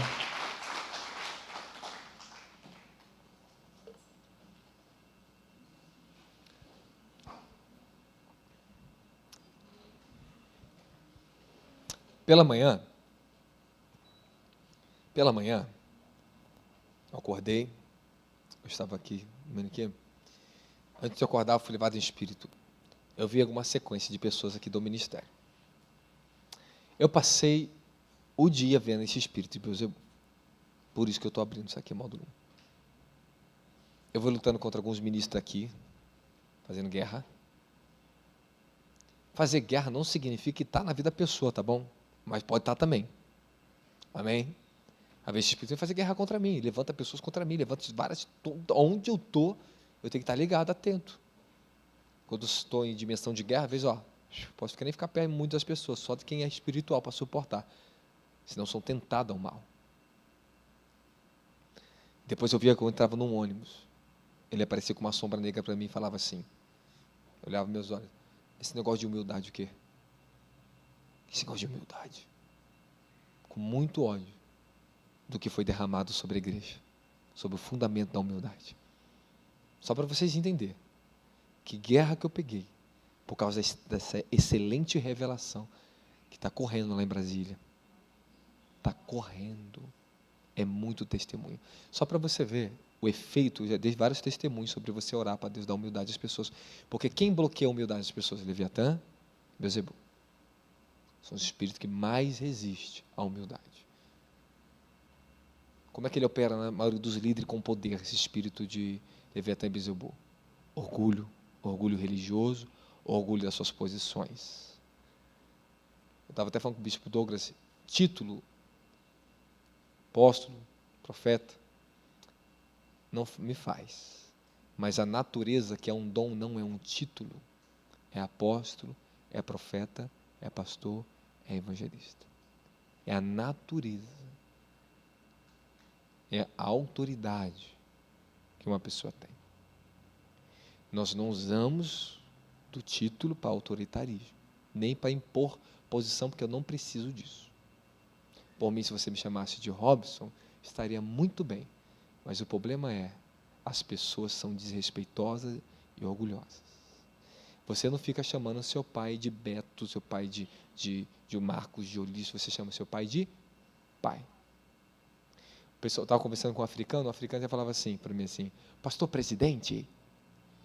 Pela manhã, eu acordei, eu estava aqui, antes de acordar, eu fui levado em espírito. Eu vi alguma sequência de pessoas aqui do ministério. Eu passei o dia vendo esse espírito de Beelzebul. Por isso que eu estou abrindo isso aqui, módulo 1. Eu vou lutando contra alguns ministros aqui, fazendo guerra. Fazer guerra não significa que está na vida da pessoa, tá bom? Mas pode estar também. Amém? Às vezes o Espírito vai fazer guerra contra mim, levanta pessoas contra mim, levanta várias. Onde eu estou, eu tenho que estar ligado, atento. Quando estou em dimensão de guerra, às vezes, posso nem ficar perto muito das pessoas, só de quem é espiritual para suportar. Senão são tentados ao mal. Depois eu via que eu entrava num ônibus. Ele aparecia com uma sombra negra para mim e falava assim. Eu olhava meus olhos. Esse negócio de humildade o quê? Esse negócio de humildade. Com muito ódio do que foi derramado sobre a igreja. Sobre o fundamento da humildade. Só para vocês entenderem. Que guerra que eu peguei. Por causa dessa excelente revelação. Que está correndo lá em Brasília. Está correndo. É muito testemunho. Só para você ver o efeito, já dei vários testemunhos sobre você orar para Deus dar humildade às pessoas. Porque quem bloqueia a humildade das pessoas? Leviatã, Beelzebul. São os espíritos que mais resistem à humildade. Como é que ele opera na maioria dos líderes com poder, esse espírito de Leviatã e Beelzebul? Orgulho religioso, orgulho das suas posições. Eu estava até falando com o bispo Douglas, título, apóstolo, profeta, não me faz. Mas a natureza, que é um dom, não é um título. É apóstolo, é profeta, é pastor, é evangelista. É a natureza. É a autoridade que uma pessoa tem. Nós não usamos do título para autoritarismo, nem para impor posição, porque eu não preciso disso. Por mim, se você me chamasse de Robson, estaria muito bem. Mas o problema é, as pessoas são desrespeitosas e orgulhosas. Você não fica chamando seu pai de Beto, seu pai de Marcos, de Ulisses, você chama seu pai de pai. O pessoal estava conversando com o africano já falava assim para mim assim, pastor presidente.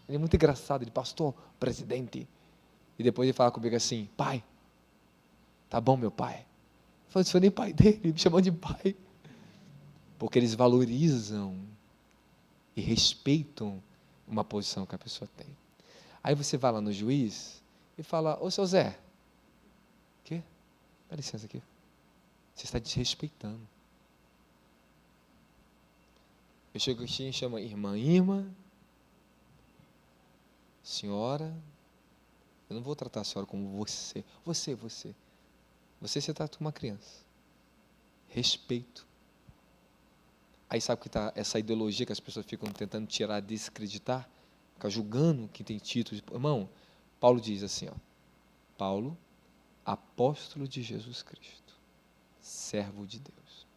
Ele é muito engraçado, ele, pastor presidente. E depois ele fala comigo assim, pai, tá bom meu pai? Eu falei, sou nem pai dele, ele me chamou de pai. Porque eles valorizam e respeitam uma posição que a pessoa tem. Aí você vai lá no juiz e fala, ô seu Zé, quê? Dá licença aqui. Você está desrespeitando. Eu chego aqui e chamo irmã, senhora, eu não vou tratar a senhora como você. Você trata como uma criança. Respeito. Aí sabe que está essa ideologia que as pessoas ficam tentando tirar, desacreditar, ficar julgando que tem título. Irmão, Paulo diz assim, ó, Paulo, apóstolo de Jesus Cristo, servo de Deus.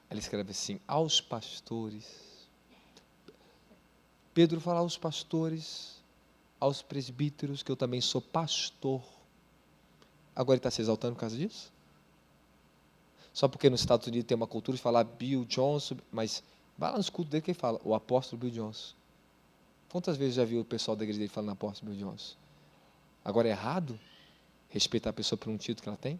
Aí ele escreve assim, aos pastores. Pedro fala aos pastores, aos presbíteros, que eu também sou pastor. Agora ele está se exaltando por causa disso? Só porque nos Estados Unidos tem uma cultura de falar Bill Johnson, mas vai lá no escudo dele que ele fala, o apóstolo Bill Johnson. Quantas vezes já viu o pessoal da igreja dele falando apóstolo Bill Johnson? Agora é errado respeitar a pessoa por um título que ela tem?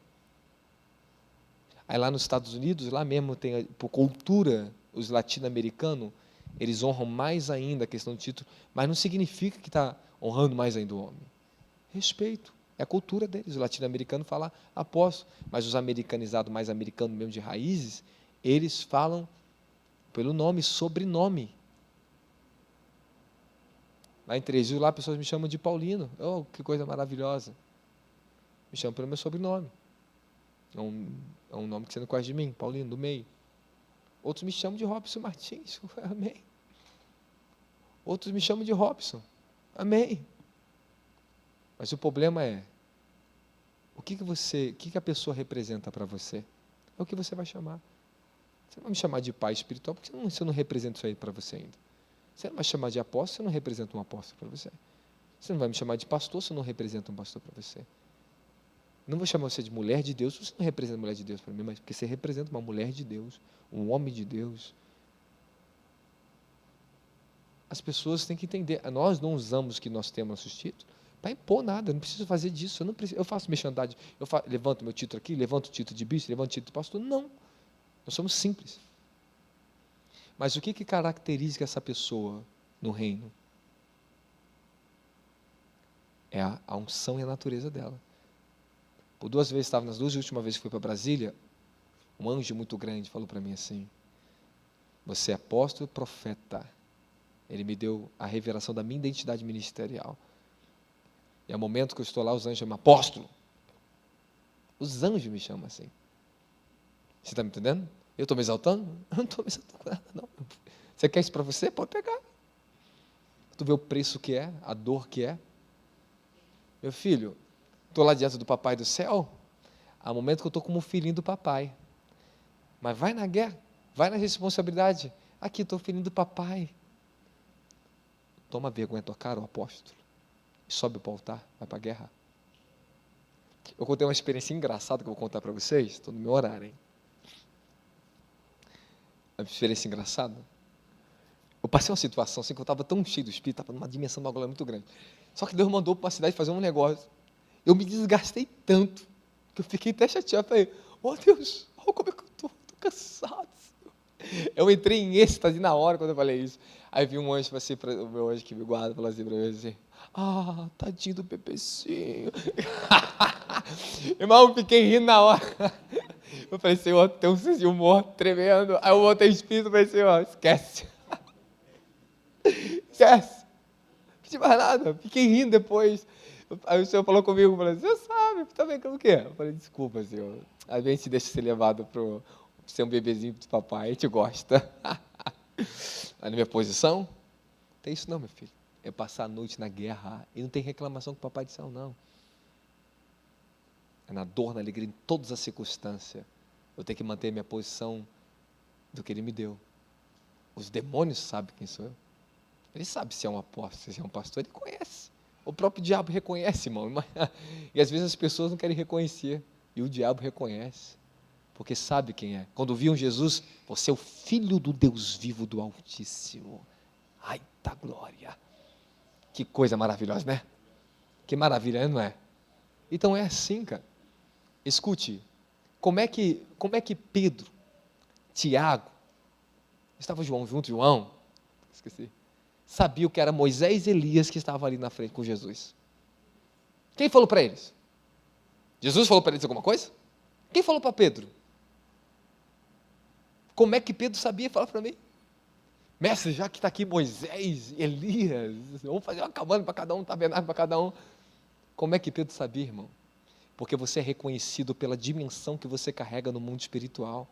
Aí lá nos Estados Unidos, lá mesmo tem, por cultura, os latino-americanos, eles honram mais ainda a questão do título, mas não significa que está honrando mais ainda o homem. Respeito. É a cultura deles. O latino-americano fala apóstolo, mas os americanizados, mais americanos mesmo de raízes, eles falam pelo nome, sobrenome. Lá em Três Rios, lá pessoas me chamam de Paulino. Oh, que coisa maravilhosa. Me chamam pelo meu sobrenome. É um nome que você não conhece de mim, Paulino, do meio. Outros me chamam de Robson Martins. Amém. Outros me chamam de Robson. Amém. Mas o problema é, o que a pessoa representa para você? É o que você vai chamar. Você não vai me chamar de pai espiritual, porque você não representa isso aí para você ainda. Você não vai chamar de apóstolo, você não representa um apóstolo para você. Você não vai me chamar de pastor, você não representa um pastor para você. Não vou chamar você de mulher de Deus, você não representa mulher de Deus para mim, mas porque você representa uma mulher de Deus, um homem de Deus. As pessoas têm que entender, nós não usamos o que nós temos nossos títulos para impor nada, eu não preciso fazer disso, eu faço mexandade, levanto meu título aqui, levanto o título de bispo, levanto o título de pastor, não, nós somos simples. Mas o que caracteriza essa pessoa no reino? É a unção e a natureza dela. Por 2 vezes, nas 2 últimas vezes que fui para Brasília, um anjo muito grande falou para mim assim, você é apóstolo e profeta. Ele me deu a revelação da minha identidade ministerial. E ao momento que eu estou lá, os anjos chamam apóstolo. Os anjos me chamam assim. Você está me entendendo? Eu estou me exaltando? Eu não estou me exaltando com nada, não. Você quer isso para você? Pode pegar. Tu vê o preço que é, a dor que é. Meu filho, estou lá diante do papai do céu, há um momento que eu estou como filhinho do papai. Mas vai na guerra, vai na responsabilidade. Aqui, estou filhinho do papai. Toma vergonha na tua cara, o apóstolo. E sobe para o altar, vai para a guerra. Eu contei uma experiência engraçada que eu vou contar para vocês. Estou no meu horário, hein? Uma experiência engraçada. Eu passei uma situação assim que eu estava tão cheio do Espírito, estava numa dimensão de uma glória muito grande. Só que Deus mandou para uma cidade fazer um negócio. Eu me desgastei tanto que eu fiquei até chateado. Falei, Deus, olha como é que eu estou cansado. Eu entrei em êxtase na hora quando eu falei isso. Aí vi um anjo, assim, o meu anjo que me guarda, falou assim para mim assim, tadinho do bebezinho. Irmão, eu fiquei rindo na hora. Eu falei, Senhor, tem um senso de humor tremendo. Aí eu voltei espírito e falei, Senhor, esquece. Esquece. Não fiz mais nada. Fiquei rindo depois. Aí o Senhor falou comigo, falou, você sabe, está brincando o quê? Eu falei, desculpa, Senhor. Às vezes a gente deixa ser levado para ser um bebezinho do papai, a gente gosta. Na minha posição, não tem isso não, meu filho. É passar a noite na guerra. E não tem reclamação com o papai do céu, não. É na dor, na alegria, em todas as circunstâncias. Eu tenho que manter a minha posição do que ele me deu. Os demônios sabem quem sou eu. Ele sabe se é um apóstolo, se é um pastor, ele conhece. O próprio diabo reconhece, irmão. E às vezes as pessoas não querem reconhecer. E o diabo reconhece. Porque sabe quem é. Quando viam Jesus, você é o Filho do Deus vivo do Altíssimo. Ai, da glória. Que coisa maravilhosa, né? Que maravilha, não é? Então é assim, cara. Escute, como é que Pedro, Tiago, estava João junto, João? Esqueci. sabiam que era Moisés e Elias que estavam ali na frente com Jesus. Quem falou para eles? Jesus falou para eles alguma coisa? Quem falou para Pedro? Como é que Pedro sabia? Fala para mim. Mestre, já que está aqui Moisés, Elias, vamos fazer uma cabana para cada um, um tabernáculo para cada um. Como é que Pedro sabia, irmão? Porque você é reconhecido pela dimensão que você carrega no mundo espiritual.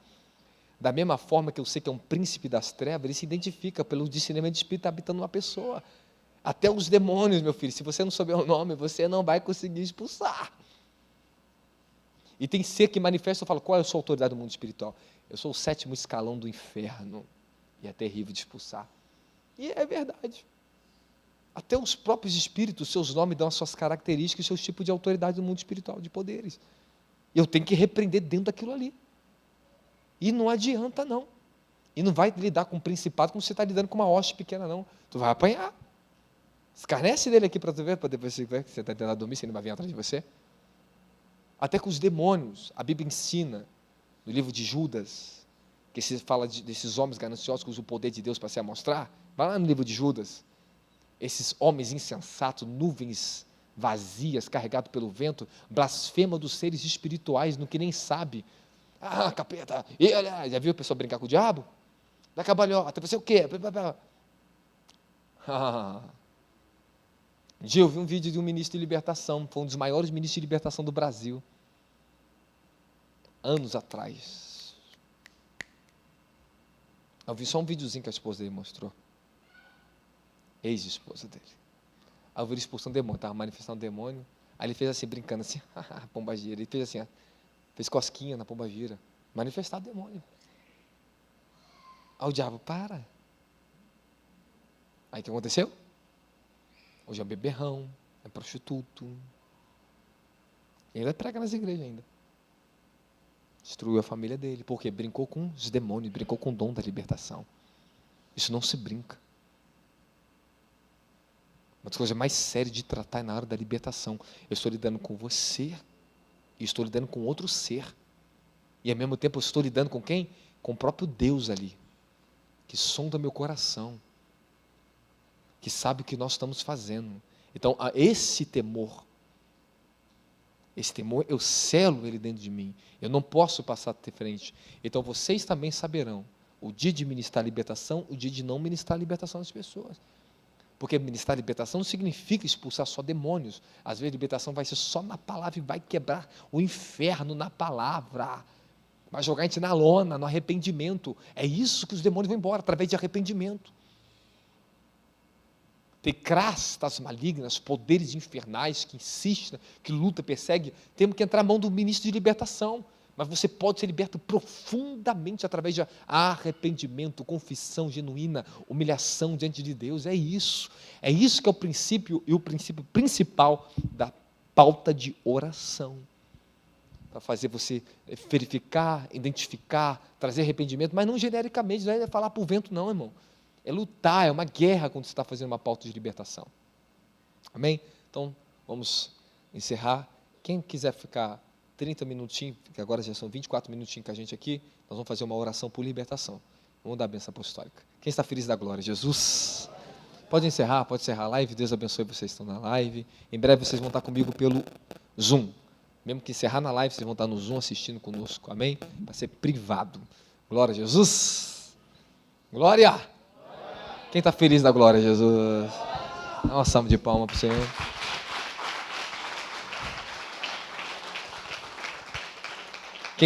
Da mesma forma que eu sei que é um príncipe das trevas, ele se identifica pelo discernimento de espírito habitando uma pessoa. Até os demônios, meu filho, se você não souber o nome, você não vai conseguir expulsar. E tem ser que manifesta, eu falo, qual é a sua autoridade no mundo espiritual? Eu sou o 7º escalão do inferno. E é terrível de expulsar. E é verdade. Até os próprios espíritos, seus nomes dão as suas características, seus tipos de autoridade no mundo espiritual, de poderes. E eu tenho que repreender dentro daquilo ali. E não adianta, não. E não vai lidar com um principado como você está lidando com uma hoste pequena, não. Tu vai apanhar. Escarnece dele aqui para tu ver, para depois você ver que você está tentando dormir, se ele vai vir atrás de você. Até com os demônios, a Bíblia ensina, no livro de Judas, que se fala desses homens gananciosos que usam o poder de Deus para se amostrar. Vai lá no livro de Judas. Esses homens insensatos, nuvens vazias, carregados pelo vento, blasfema dos seres espirituais, no que nem sabe. Ah, capeta, e olha, já viu a pessoa brincar com o diabo? Da cabalhota, você o quê? Um dia eu vi um vídeo de um ministro de libertação, foi um dos maiores ministros de libertação do Brasil, anos atrás. Eu vi só um videozinho que a esposa dele mostrou, ex-esposa dele. Aí eu vi ele expulsando demônio, estava manifestando demônio, aí ele fez assim, brincando assim, pombagira, ele fez assim, ó, fez cosquinha na pombagira, manifestar demônio. Aí o diabo, para. Aí o que aconteceu? Hoje é beberrão, é prostituto. E ainda prega nas igrejas ainda. Destruiu a família dele, porque brincou com os demônios, brincou com o dom da libertação. Isso não se brinca. Uma das coisas mais sérias de tratar é na hora da libertação. Eu estou lidando com você, e estou lidando com outro ser. E ao mesmo tempo eu estou lidando com quem? Com o próprio Deus ali, que sonda meu coração, que sabe o que nós estamos fazendo. Então, esse temor eu selo ele dentro de mim. Eu não posso passar de frente. Então, vocês também saberão o dia de ministrar a libertação, o dia de não ministrar a libertação das pessoas. Porque ministrar a libertação não significa expulsar só demônios. Às vezes a libertação vai ser só na palavra e vai quebrar o inferno na palavra. Vai jogar a gente na lona, no arrependimento. É isso que os demônios vão embora, através de arrependimento. Tem crastas malignas, poderes infernais que insistem, que luta, persegue. Temos que entrar na mão do ministro de libertação. Mas você pode ser liberto profundamente através de arrependimento, confissão genuína, humilhação diante de Deus. É isso que é o princípio, e o princípio principal da pauta de oração. Para fazer você verificar, identificar, trazer arrependimento, mas não genericamente, não é falar para o vento não, irmão. É lutar, é uma guerra quando você está fazendo uma pauta de libertação. Amém? Então, vamos encerrar. Quem quiser ficar 30 minutinhos, que agora já são 24 minutinhos com a gente aqui, nós vamos fazer uma oração por libertação. Vamos dar a bênção apostólica. Quem está feliz da glória? Jesus. Pode encerrar a live. Deus abençoe vocês que estão na live. Em breve vocês vão estar comigo pelo Zoom. Mesmo que encerrar na live, vocês vão estar no Zoom assistindo conosco. Amém? Vai ser privado. Glória a Jesus. Glória! Quem está feliz da glória, Jesus? Dá uma salva de palmas para o Senhor.